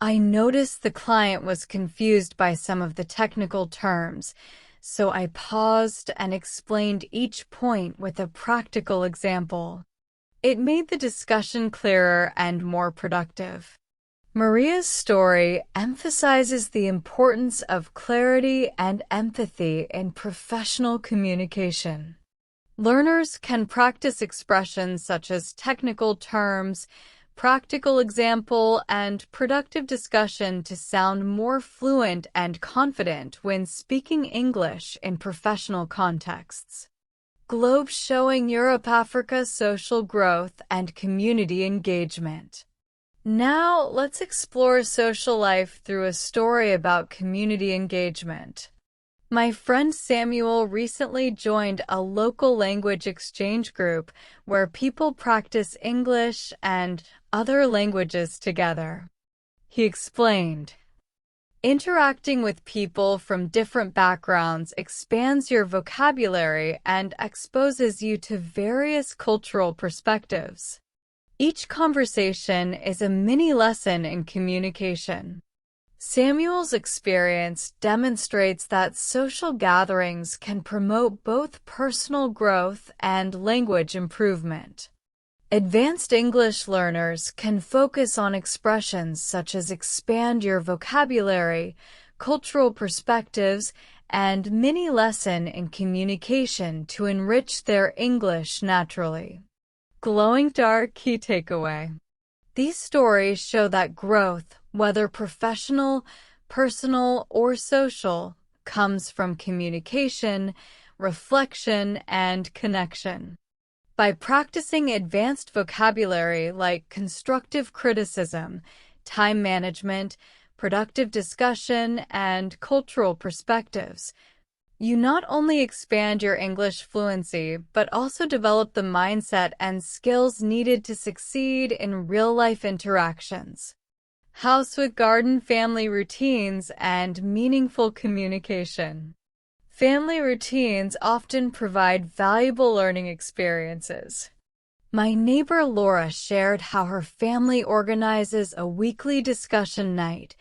"I noticed the client was confused by some of the technical terms, so I paused and explained each point with a practical example. It made the discussion clearer and more productive." Maria's story emphasizes the importance of clarity and empathy in professional communication. Learners can practice expressions such as technical terms, practical example, and productive discussion to sound more fluent and confident when speaking English in professional contexts. Globe showing Europe-Africa social growth and community engagement. Now, let's explore social life through a story about community engagement. My friend Samuel recently joined a local language exchange group where people practice English and other languages together. He explained, "Interacting with people from different backgrounds expands your vocabulary and exposes you to various cultural perspectives. Each conversation is a mini lesson in communication." Samuel's experience demonstrates that social gatherings can promote both personal growth and language improvement. Advanced English learners can focus on expressions such as expand your vocabulary, cultural perspectives, and mini lesson in communication to enrich their English naturally. Glowing dark key takeaway. These stories show that growth, whether professional, personal, or social, comes from communication, reflection, and connection. By practicing advanced vocabulary like constructive criticism, time management, productive discussion, and cultural perspectives, you not only expand your English fluency, but also develop the mindset and skills needed to succeed in real-life interactions. House with garden family routines and meaningful communication. Family routines often provide valuable learning experiences. My neighbor Laura shared how her family organizes a weekly discussion night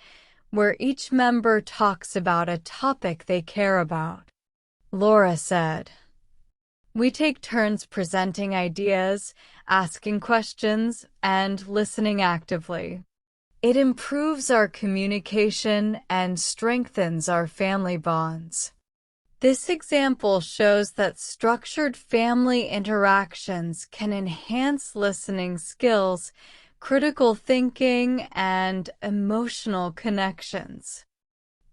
where each member talks about a topic they care about. Laura said, "We take turns presenting ideas, asking questions, and listening actively. It improves our communication and strengthens our family bonds." This example shows that structured family interactions can enhance listening skills, critical thinking, and emotional connections.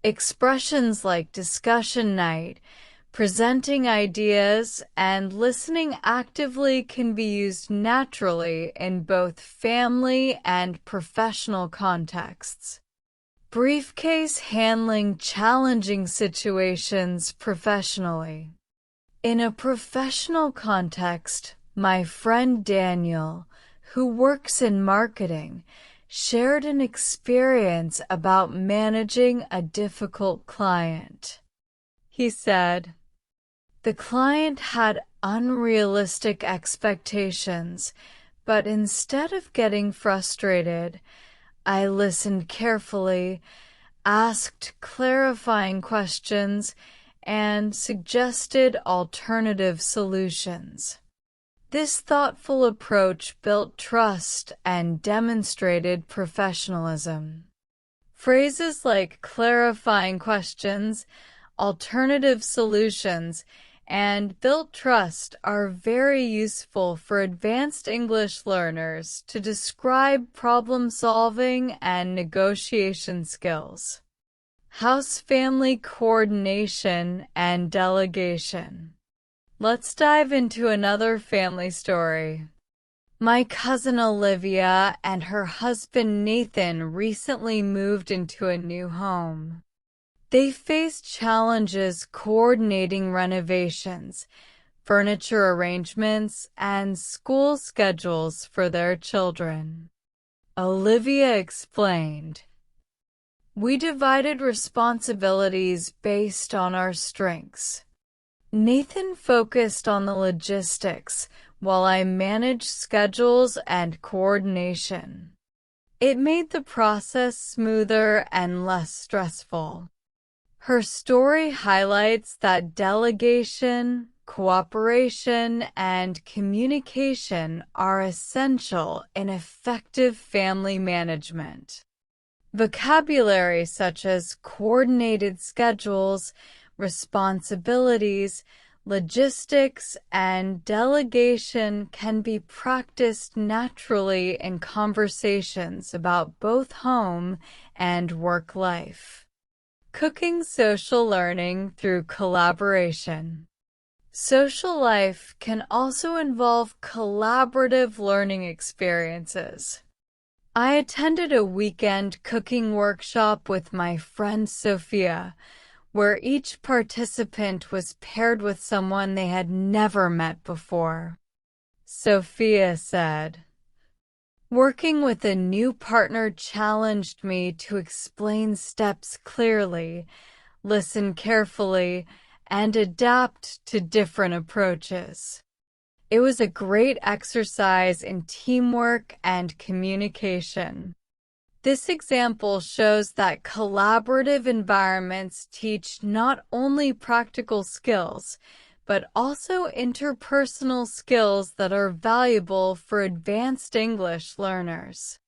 Expressions like discussion night, presenting ideas, and listening actively can be used naturally in both family and professional contexts. Briefcase handling challenging situations professionally. In a professional context, my friend Daniel, who works in marketing, shared an experience about managing a difficult client. He said, "The client had unrealistic expectations, but instead of getting frustrated, I listened carefully, asked clarifying questions, and suggested alternative solutions. This thoughtful approach built trust and demonstrated professionalism. Phrases like clarifying questions, alternative solutions, and built trust are very useful for advanced English learners to describe problem-solving and negotiation skills. House-family coordination and delegation. Let's dive into another family story. My cousin Olivia and her husband Nathan recently moved into a new home. They faced challenges coordinating renovations, furniture arrangements, and school schedules for their children. Olivia explained, "We divided responsibilities based on our strengths. Nathan focused on the logistics, while I managed schedules and coordination. It made the process smoother and less stressful." Her story highlights that delegation, cooperation, and communication are essential in effective family management. Vocabulary such as coordinated schedules, responsibilities, logistics, and delegation can be practiced naturally in conversations about both home and work life. Cooking social learning through collaboration. Social life can also involve collaborative learning experiences. I attended a weekend cooking workshop with my friend Sophia, where each participant was paired with someone they had never met before. Sophia said, "Working with a new partner challenged me to explain steps clearly, listen carefully, and adapt to different approaches. It was a great exercise in teamwork and communication." This example shows that collaborative environments teach not only practical skills, but also interpersonal skills that are valuable for advanced English learners.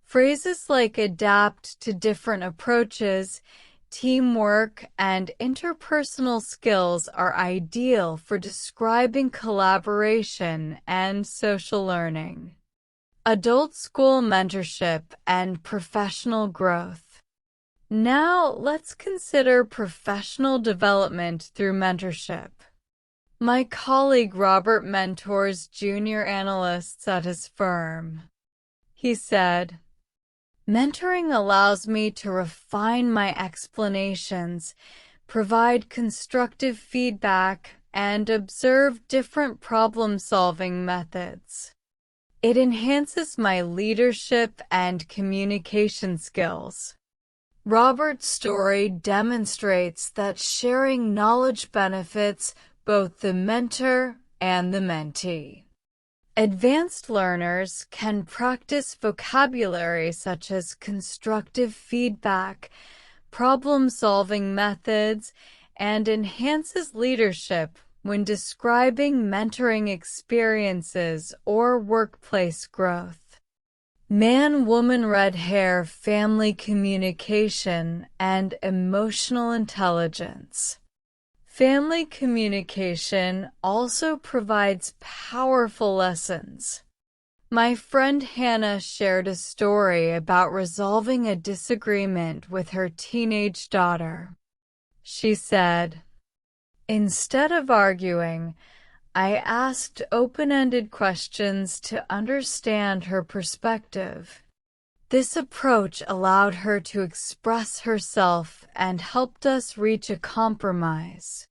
Phrases like adapt to different approaches, teamwork, and interpersonal skills are ideal for describing collaboration and social learning. Adult school mentorship and professional growth. Now let's consider professional development through mentorship. My colleague Robert mentors junior analysts at his firm. He said, "Mentoring allows me to refine my explanations, provide constructive feedback, and observe different problem-solving methods. It enhances my leadership and communication skills." Robert's story demonstrates that sharing knowledge benefits both the mentor and the mentee. Advanced learners can practice vocabulary such as constructive feedback, problem-solving methods, and enhances leadership when describing mentoring experiences or workplace growth. Man-woman red hair, family communication, and emotional intelligence. Family communication also provides powerful lessons. My friend Hannah shared a story about resolving a disagreement with her teenage daughter. She said, "Instead of arguing, I asked open-ended questions to understand her perspective. This approach allowed her to express herself and helped us reach a compromise."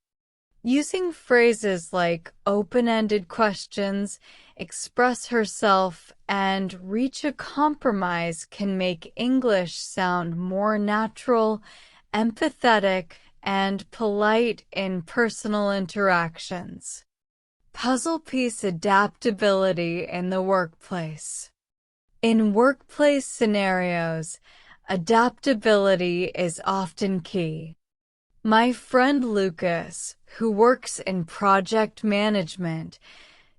Using phrases like open-ended questions, express herself, and reach a compromise can make English sound more natural, empathetic, and polite in personal interactions. Puzzle piece adaptability in the workplace. In workplace scenarios, adaptability is often key. My friend Lucas, who works in project management,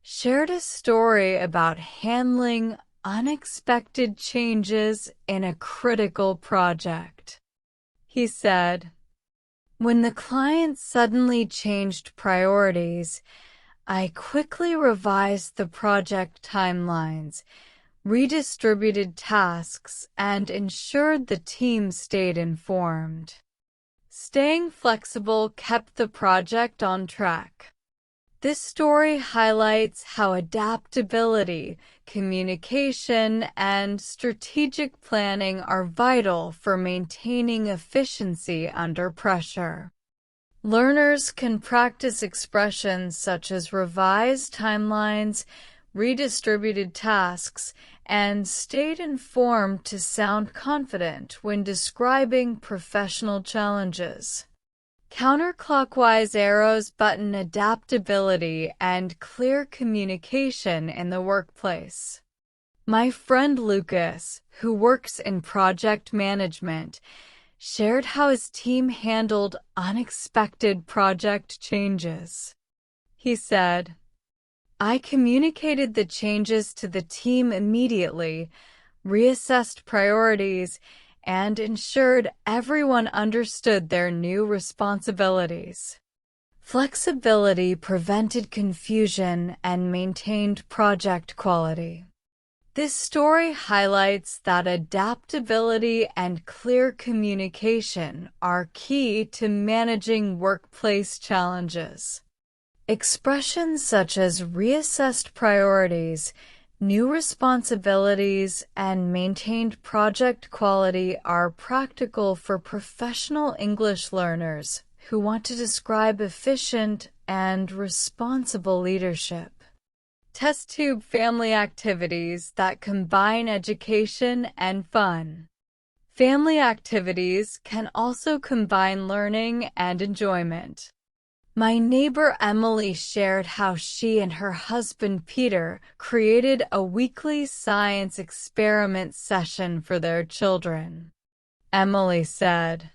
shared a story about handling unexpected changes in a critical project. He said, "When the client suddenly changed priorities, I quickly revised the project timelines, redistributed tasks, and ensured the team stayed informed. Staying flexible kept the project on track." This story highlights how adaptability, communication, and strategic planning are vital for maintaining efficiency under pressure. Learners can practice expressions such as revised timelines, redistributed tasks, and stayed informed to sound confident when describing professional challenges. Counterclockwise arrows button adaptability and clear communication in the workplace. My friend Lucas, who works in project management, shared how his team handled unexpected project changes. He said, "I communicated the changes to the team immediately, reassessed priorities, and ensured everyone understood their new responsibilities. Flexibility prevented confusion and maintained project quality." This story highlights that adaptability and clear communication are key to managing workplace challenges. Expressions such as reassessed priorities, new responsibilities, and maintained project quality are practical for professional English learners who want to describe efficient and responsible leadership. Test tube family activities that combine education and fun. Family activities can also combine learning and enjoyment. My neighbor Emily shared how she and her husband Peter created a weekly science experiment session for their children. Emily said,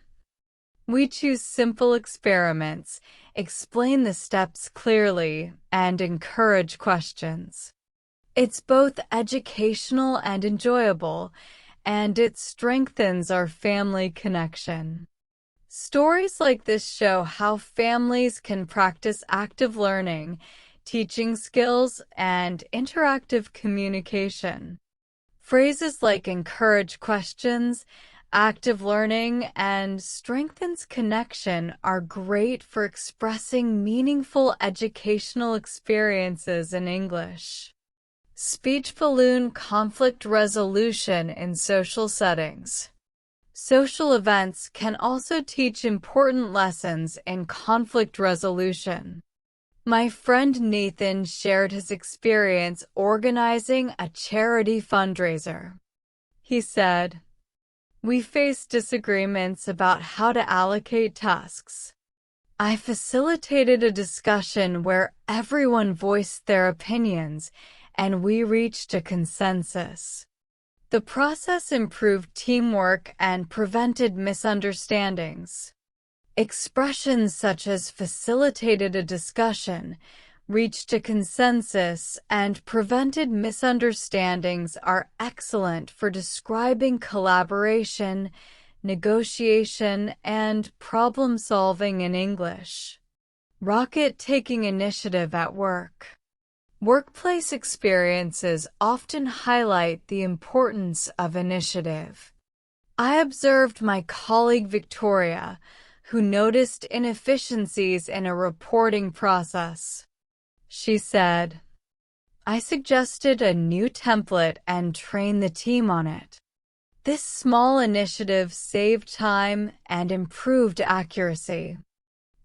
"We choose simple experiments, explain the steps clearly, and encourage questions. It's both educational and enjoyable, and it strengthens our family connection." Stories like this show how families can practice active learning, teaching skills, and interactive communication. Phrases like encourage questions, active learning, and strengthens connection are great for expressing meaningful educational experiences in English. Speech balloon conflict resolution in social settings. Social events can also teach important lessons in conflict resolution. My friend Nathan shared his experience organizing a charity fundraiser. He said, "We faced disagreements about how to allocate tasks. I facilitated a discussion where everyone voiced their opinions, and we reached a consensus. The process improved teamwork and prevented misunderstandings." Expressions such as facilitated a discussion, reached a consensus, and prevented misunderstandings are excellent for describing collaboration, negotiation, and problem-solving in English. Rocket taking initiative at work. Workplace experiences often highlight the importance of initiative. I observed my colleague Victoria, who noticed inefficiencies in a reporting process. She said, "I suggested a new template and trained the team on it. This small initiative saved time and improved accuracy."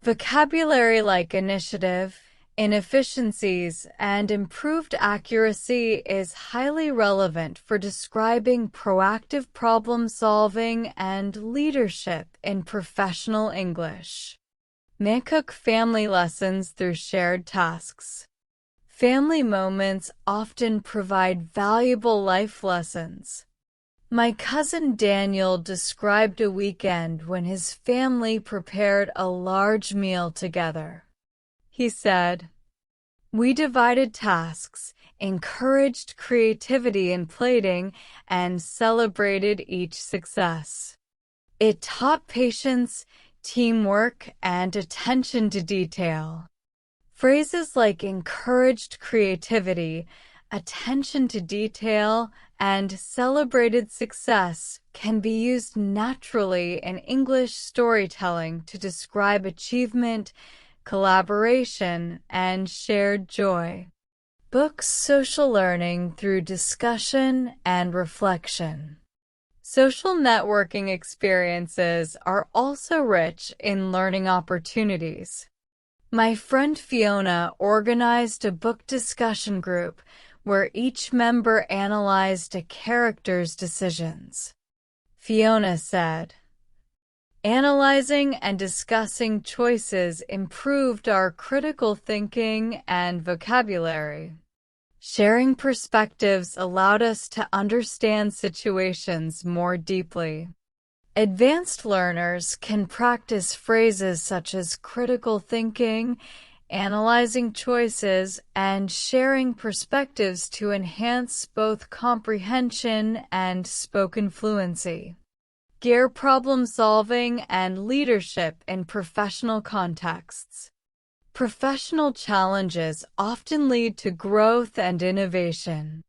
Vocabulary like initiative, inefficiencies, and improved accuracy is highly relevant for describing proactive problem-solving and leadership in professional English. Mancook family lessons through shared tasks. Family moments often provide valuable life lessons. My cousin Daniel described a weekend when his family prepared a large meal together. He said, "We divided tasks, encouraged creativity in plating, and celebrated each success. It taught patience, teamwork, and attention to detail." Phrases like encouraged creativity, attention to detail, and celebrated success can be used naturally in English storytelling to describe achievement, collaboration, and shared joy. Books social learning through discussion and reflection. Social networking experiences are also rich in learning opportunities. My friend Fiona organized a book discussion group where each member analyzed a character's decisions. Fiona said, "Analyzing and discussing choices improved our critical thinking and vocabulary. Sharing perspectives allowed us to understand situations more deeply." Advanced learners can practice phrases such as critical thinking, analyzing choices, and sharing perspectives to enhance both comprehension and spoken fluency. Gear problem solving and leadership in professional contexts. Professional challenges often lead to growth and innovation.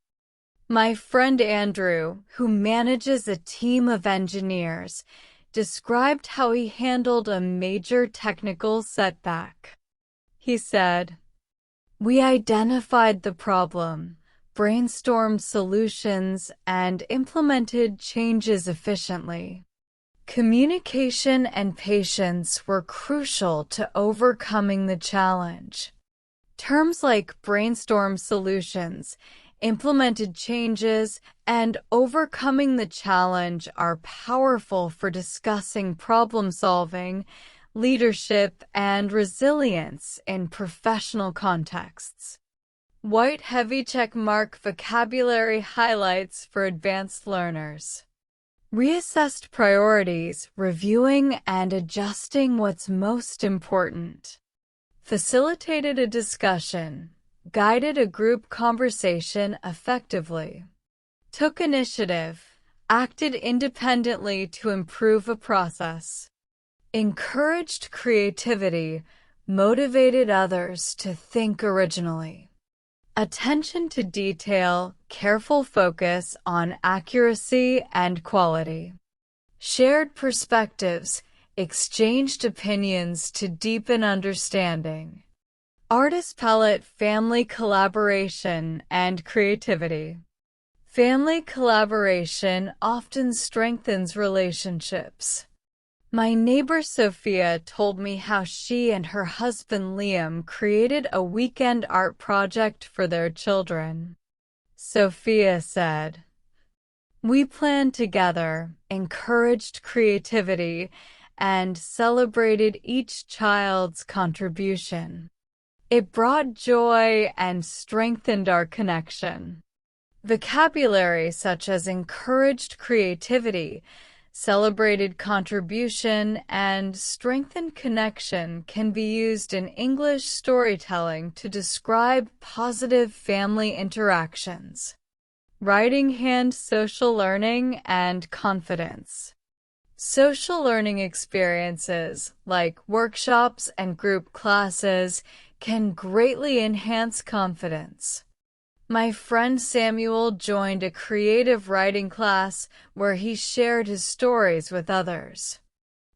My friend Andrew, who manages a team of engineers, described how he handled a major technical setback. He said, "We identified the problem, brainstormed solutions, and implemented changes efficiently. Communication and patience were crucial to overcoming the challenge." Terms like brainstorm solutions, implemented changes, and overcoming the challenge are powerful for discussing problem-solving, leadership, and resilience in professional contexts. White heavy checkmark vocabulary highlights for advanced learners. Reassessed priorities, reviewing and adjusting what's most important. Facilitated a discussion, guided a group conversation effectively. Took initiative, acted independently to improve a process. Encouraged creativity, motivated others to think originally. Attention to detail, careful focus on accuracy and quality. Shared perspectives, exchanged opinions to deepen understanding. Artist palette, family collaboration, and creativity. Family collaboration often strengthens relationships. My neighbor Sophia told me how she and her husband Liam created a weekend art project for their children. Sophia said, "We planned together, encouraged creativity, and celebrated each child's contribution. It brought joy and strengthened our connection." Vocabulary such as encouraged creativity, celebrated contribution, and strengthened connection can be used in English storytelling to describe positive family interactions. Writing hand social learning and confidence. Social learning experiences, like workshops and group classes, can greatly enhance confidence. My friend Samuel joined a creative writing class where he shared his stories with others.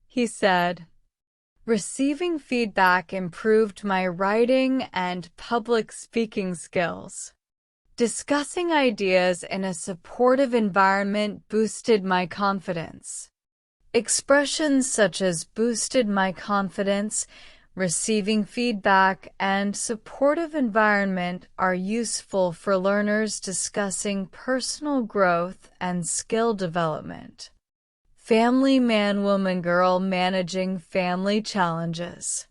He said, "Receiving feedback improved my writing and public speaking skills. Discussing ideas in a supportive environment boosted my confidence." Expressions such as boosted my confidence, receiving feedback, and supportive environment are useful for learners discussing personal growth and skill development. Family man, woman, girl managing family challenges.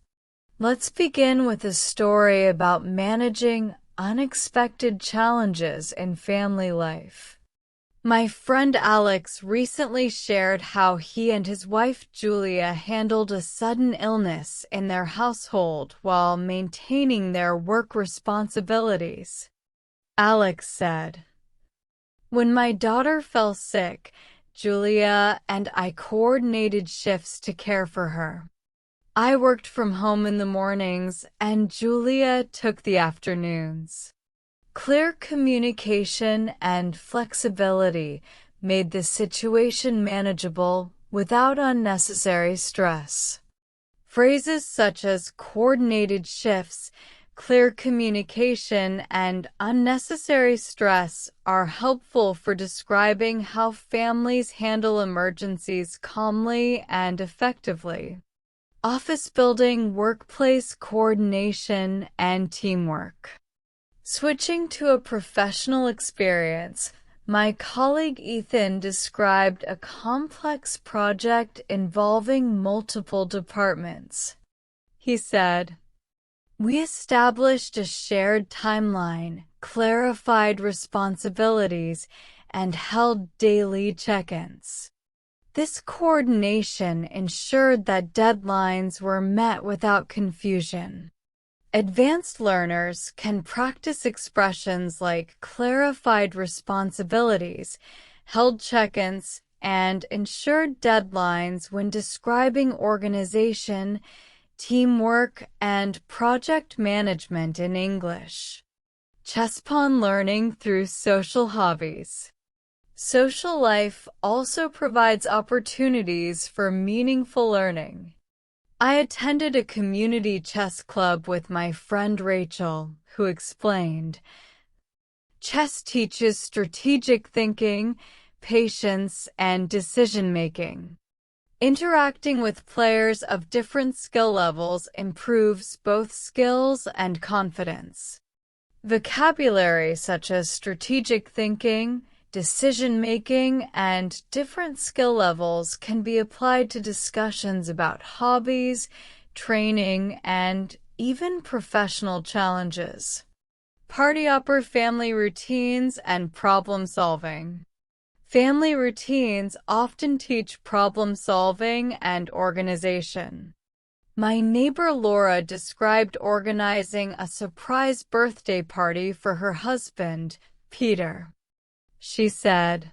Let's begin with a story about managing unexpected challenges in family life. My friend Alex recently shared how he and his wife Julia handled a sudden illness in their household while maintaining their work responsibilities. Alex said, "When my daughter fell sick, Julia and I coordinated shifts to care for her. I worked from home in the mornings and Julia took the afternoons. Clear communication and flexibility made the situation manageable without unnecessary stress." Phrases such as coordinated shifts, clear communication, and unnecessary stress are helpful for describing how families handle emergencies calmly and effectively. Office building, workplace coordination, and teamwork. Switching to a professional experience, my colleague Ethan described a complex project involving multiple departments. He said, "We established a shared timeline, clarified responsibilities, and held daily check-ins. This coordination ensured that deadlines were met without confusion." Advanced learners can practice expressions like clarified responsibilities, held check-ins, and ensured deadlines when describing organization, teamwork, and project management in English. Chess-pawn learning through social hobbies. Social life also provides opportunities for meaningful learning. I attended a community chess club with my friend Rachel, who explained, "Chess teaches strategic thinking, patience, and decision-making. Interacting with players of different skill levels improves both skills and confidence. Vocabulary such as strategic thinking, decision-making, and different skill levels can be applied to discussions about hobbies, training, and even professional challenges." Party hopper family routines and problem solving. Family routines often teach problem solving and organization. My neighbor Laura described organizing a surprise birthday party for her husband, Peter. She said,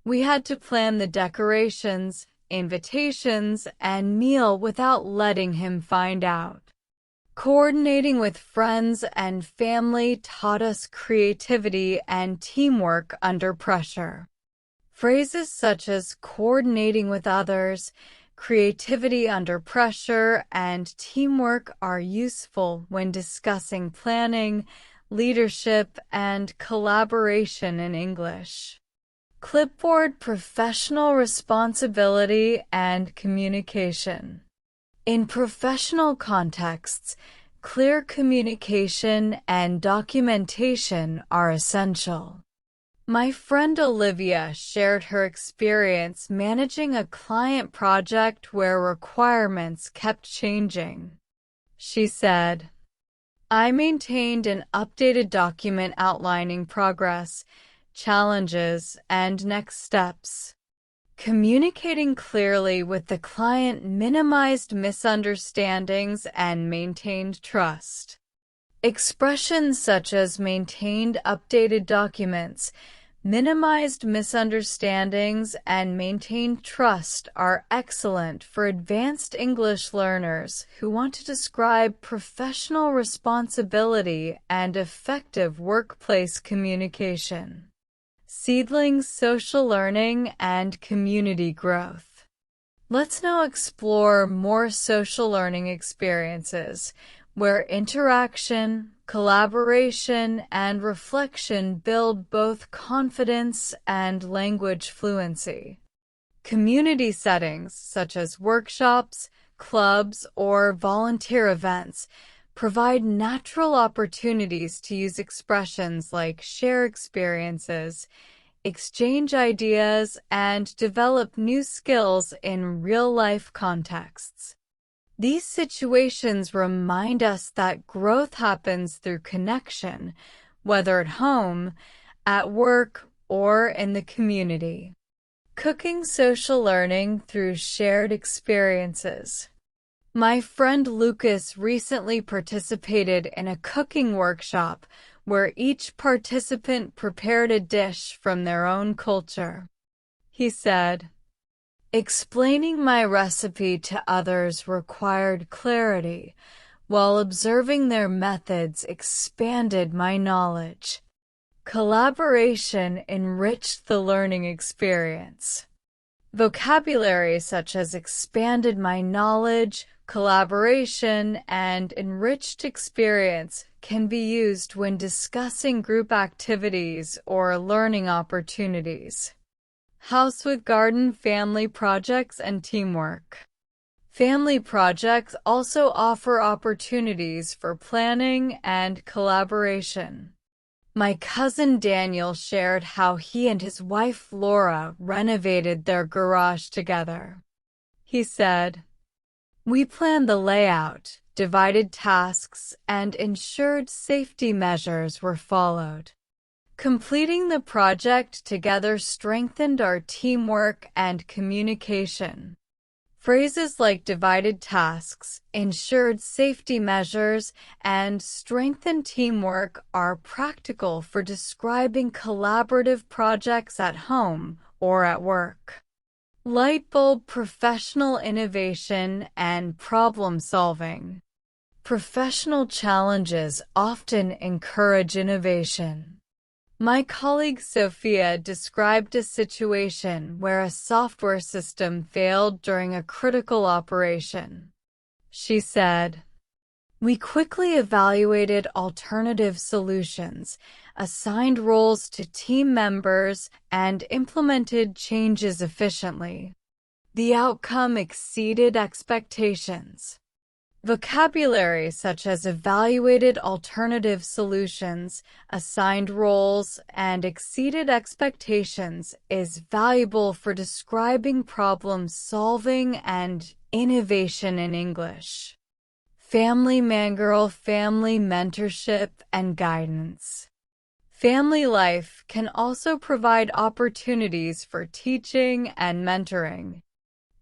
"We had to plan the decorations, invitations, and meal without letting him find out. Coordinating with friends and family taught us creativity and teamwork under pressure." Phrases such as coordinating with others, creativity under pressure, and teamwork are useful when discussing planning, leadership, and collaboration in English. Clipboard professional responsibility and communication. In professional contexts, clear communication and documentation are essential. My friend Olivia shared her experience managing a client project where requirements kept changing. She said, "I maintained an updated document outlining progress, challenges, and next steps. Communicating clearly with the client minimized misunderstandings and maintained trust." Expressions such as maintained updated documents, minimized misunderstandings, and maintained trust are excellent for advanced English learners who want to describe professional responsibility and effective workplace communication. Seedling social learning and community growth. Let's now explore more social learning experiences where interaction, collaboration, and reflection build both confidence and language fluency. Community settings such as workshops, clubs, or volunteer events provide natural opportunities to use expressions like share experiences, exchange ideas, and develop new skills in real-life contexts. These situations remind us that growth happens through connection, whether at home, at work, or in the community. Cooking social learning through shared experiences. My friend Lucas recently participated in a cooking workshop where each participant prepared a dish from their own culture. He said, "Explaining my recipe to others required clarity, while observing their methods expanded my knowledge. Collaboration enriched the learning experience." Vocabulary such as expanded my knowledge, collaboration, and enriched experience can be used when discussing group activities or learning opportunities. House with garden, family projects, and teamwork. Family projects also offer opportunities for planning and collaboration. My cousin Daniel shared how he and his wife Laura renovated their garage together. He said, "We planned the layout, divided tasks, and ensured safety measures were followed. Completing the project together strengthened our teamwork and communication." Phrases like divided tasks, ensured safety measures, and strengthened teamwork are practical for describing collaborative projects at home or at work. Lightbulb professional innovation and problem solving. Professional challenges often encourage innovation. My colleague Sophia described a situation where a software system failed during a critical operation. She said, "We quickly evaluated alternative solutions, assigned roles to team members, and implemented changes efficiently. The outcome exceeded expectations." Vocabulary such as evaluated alternative solutions, assigned roles, and exceeded expectations is valuable for describing problem solving and innovation in English. Family man-girl, family mentorship and guidance. Family life can also provide opportunities for teaching and mentoring.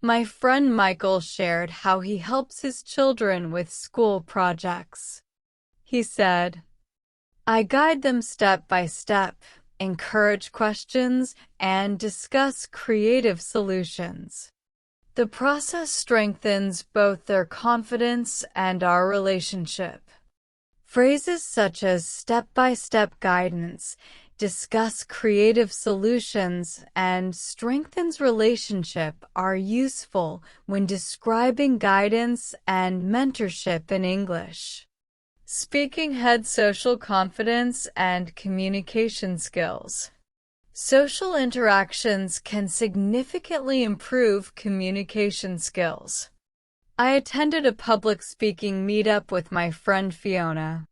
My friend Michael shared how he helps his children with school projects. He said, "I guide them step by step, encourage questions, and discuss creative solutions. The process strengthens both their confidence and our relationship." Phrases such as step-by-step guidance, discuss creative solutions, and strengthens relationship are useful when describing guidance and mentorship in English. Speaking head social confidence and communication skills. Social interactions can significantly improve communication skills. I attended a public speaking meetup with my friend Fiona.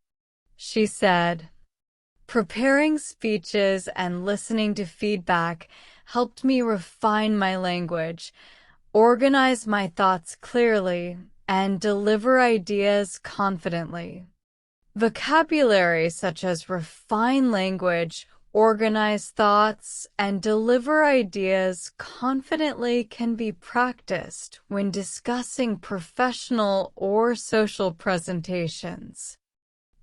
She said, "Preparing speeches and listening to feedback helped me refine my language, organize my thoughts clearly, and deliver ideas confidently." Vocabulary such as refine language, organize thoughts, and deliver ideas confidently can be practiced when discussing professional or social presentations.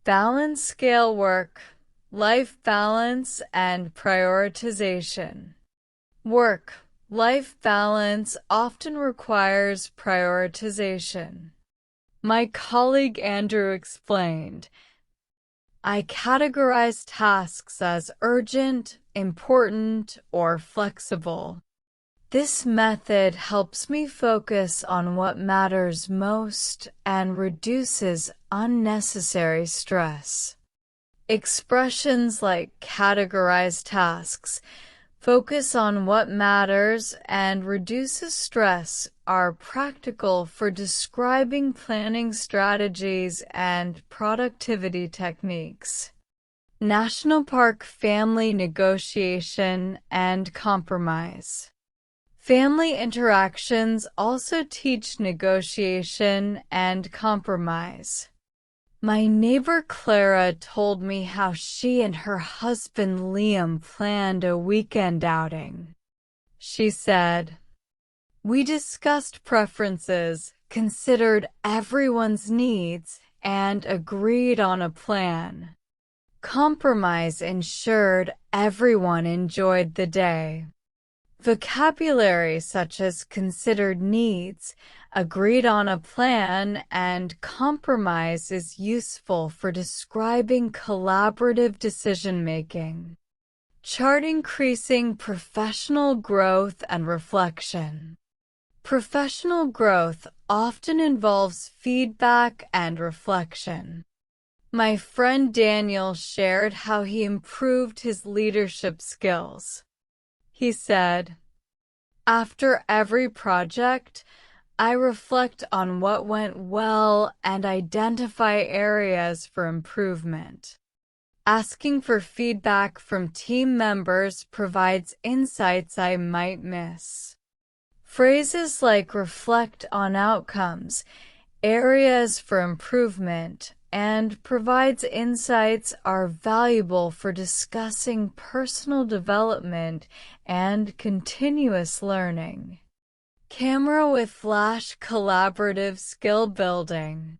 Balance scale work. Life balance and prioritization. Work-life balance often requires prioritization. My colleague Andrew explained, "I categorize tasks as urgent, important, or flexible. This method helps me focus on what matters most and reduces unnecessary stress." Expressions like categorize tasks, focus on what matters, and reduces stress are practical for describing planning strategies and productivity techniques. National Park family negotiation and compromise. Family interactions also teach negotiation and compromise. My neighbor Clara told me how she and her husband Liam planned a weekend outing. She said, "We discussed preferences, considered everyone's needs, and agreed on a plan. Compromise ensured everyone enjoyed the day." Vocabulary such as considered needs, agreed on a plan, and compromise is useful for describing collaborative decision-making. Chart increasing professional growth and reflection. Professional growth often involves feedback and reflection. My friend Daniel shared how he improved his leadership skills. He said, "After every project, I reflect on what went well and identify areas for improvement. Asking for feedback from team members provides insights I might miss." Phrases like reflect on outcomes, areas for improvement, and provides insights are valuable for discussing personal development and continuous learning. Camera with flash collaborative skill building.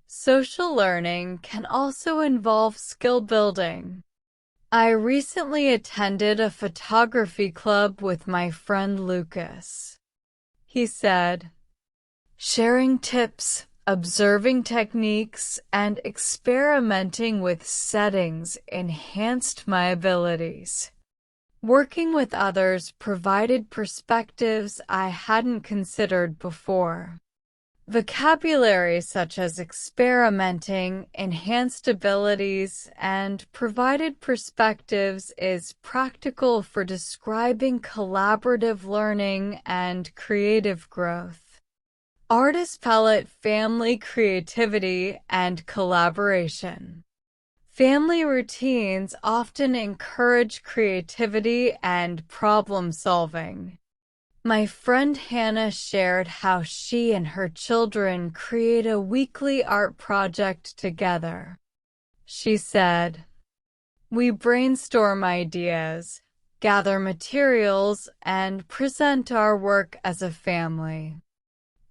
Social learning can also involve skill building. I recently attended a photography club with my friend Lucas. He said, "Sharing tips, observing techniques, and experimenting with settings enhanced my abilities. Working with others provided perspectives I hadn't considered before." Vocabulary such as experimenting, enhanced abilities, and provided perspectives is practical for describing collaborative learning and creative growth. Artist palette family creativity and collaboration. Family routines often encourage creativity and problem solving. My friend Hannah shared how she and her children create a weekly art project together. She said, "We brainstorm ideas, gather materials, and present our work as a family.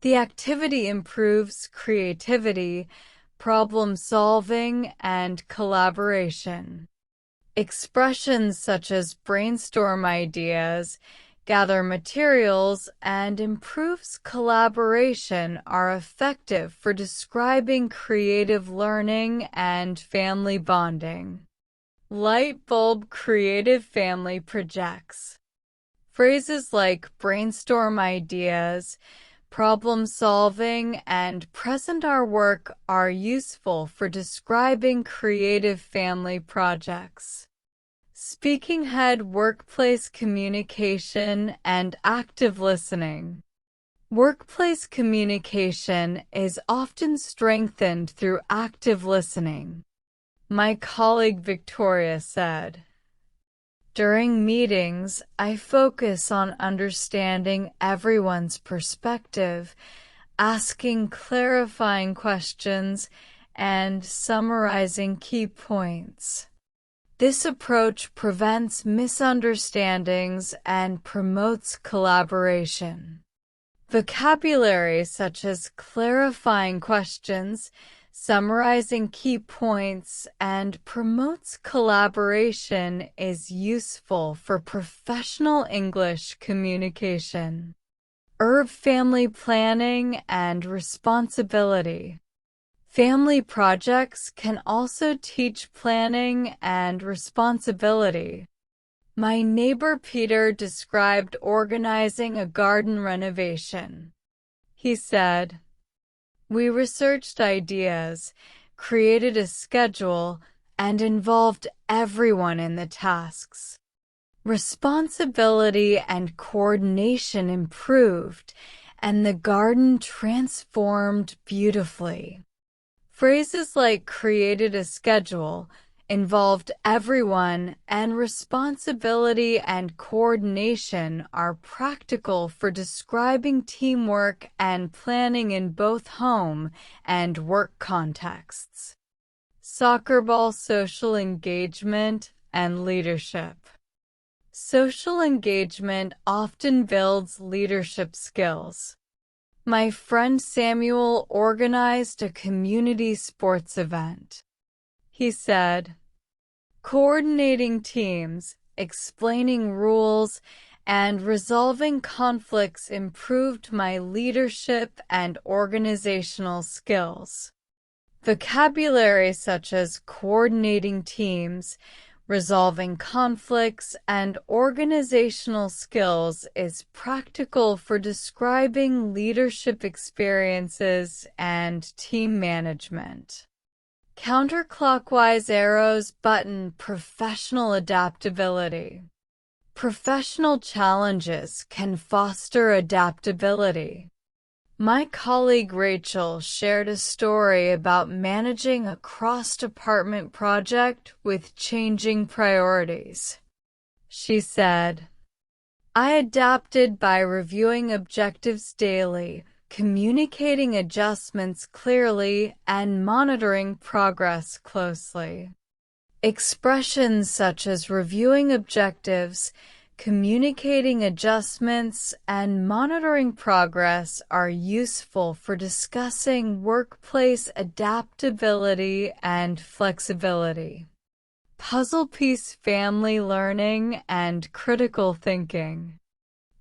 The activity improves creativity, problem solving, and collaboration." Expressions such as brainstorm ideas, gather materials, and improves collaboration are effective for describing creative learning and family bonding. Light bulb creative family projects. Phrases like brainstorm ideas, problem solving, and present our work are useful for describing creative family projects. Speaking head workplace communication and active listening. Workplace communication is often strengthened through active listening. My colleague Victoria said, "During meetings, I focus on understanding everyone's perspective, asking clarifying questions, and summarizing key points. This approach prevents misunderstandings and promotes collaboration." Vocabulary such as clarifying questions, summarizing key points, and promotes collaboration is useful for professional English communication. Family planning and responsibility. Family projects can also teach planning and responsibility. My neighbor Peter described organizing a garden renovation. He said, "We researched ideas, created a schedule, and involved everyone in the tasks. Responsibility and coordination improved, and the garden transformed beautifully." Phrases like created a schedule, involved everyone, and responsibility and coordination are practical for describing teamwork and planning in both home and work contexts. Soccer ball social engagement and leadership. Social engagement often builds leadership skills. My friend Samuel organized a community sports event. He said, "Coordinating teams, explaining rules, and resolving conflicts improved my leadership and organizational skills." Vocabulary such as coordinating teams, resolving conflicts, and organizational skills is practical for describing leadership experiences and team management. Counterclockwise arrows button professional adaptability. Professional challenges can foster adaptability. My colleague Rachel shared a story about managing a cross-department project with changing priorities. She said, "I adapted by reviewing objectives daily, communicating adjustments clearly, and monitoring progress closely." Expressions such as reviewing objectives, communicating adjustments, and monitoring progress are useful for discussing workplace adaptability and flexibility. Puzzle piece family learning and critical thinking.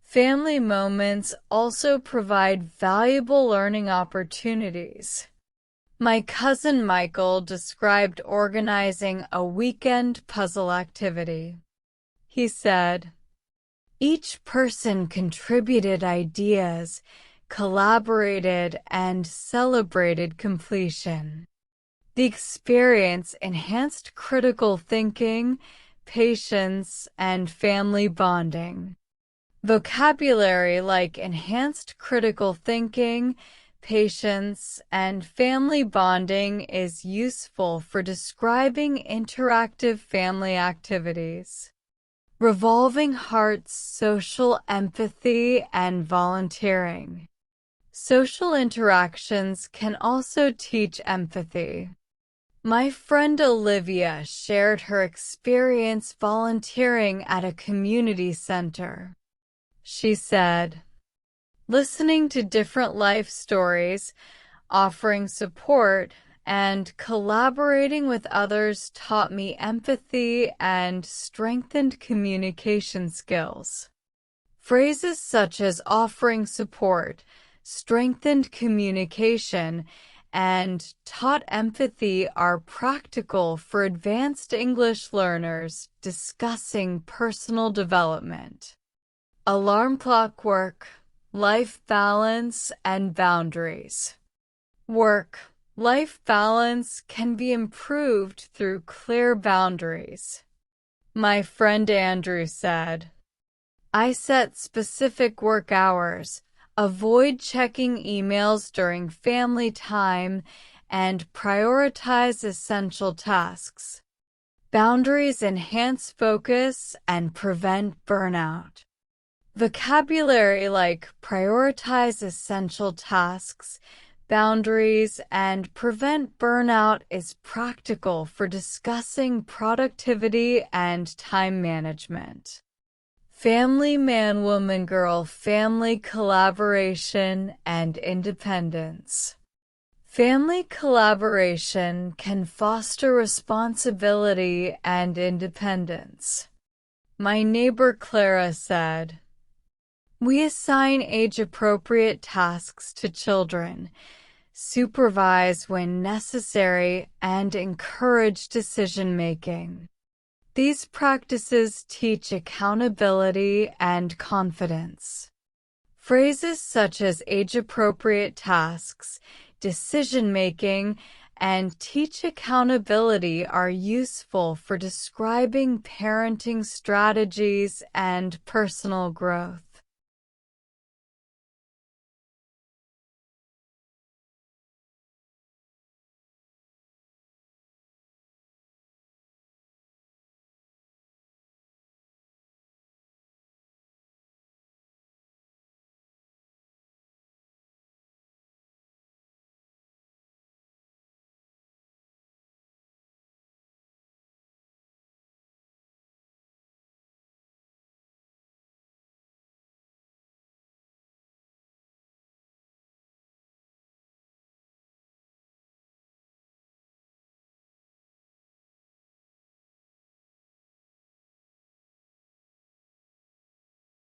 Family moments also provide valuable learning opportunities. My cousin Michael described organizing a weekend puzzle activity. He said, "Each person contributed ideas, collaborated, and celebrated completion. The experience enhanced critical thinking, patience, and family bonding." Vocabulary like enhanced critical thinking, patience, and family bonding is useful for describing interactive family activities. Revolving hearts, social empathy, and volunteering. Social interactions can also teach empathy. My friend Olivia shared her experience volunteering at a community center. She said, "Listening to different life stories, offering support, and collaborating with others taught me empathy and strengthened communication skills." Phrases such as offering support, strengthened communication, and taught empathy are practical for advanced English learners discussing personal development. Alarm clock work, life balance, and boundaries. Work-life balance can be improved through clear boundaries. My friend Andrew said, "I set specific work hours, avoid checking emails during family time, and prioritize essential tasks. Boundaries enhance focus and prevent burnout." Vocabulary like prioritize essential tasks, boundaries, and prevent burnout is practical for discussing productivity and time management. Family man, woman, girl, family collaboration and independence. Family collaboration can foster responsibility and independence. My neighbor Clara said, "We assign age-appropriate tasks to children, supervise when necessary, and encourage decision-making. These practices teach accountability and confidence." Phrases such as age-appropriate tasks, decision-making, and teach accountability are useful for describing parenting strategies and personal growth.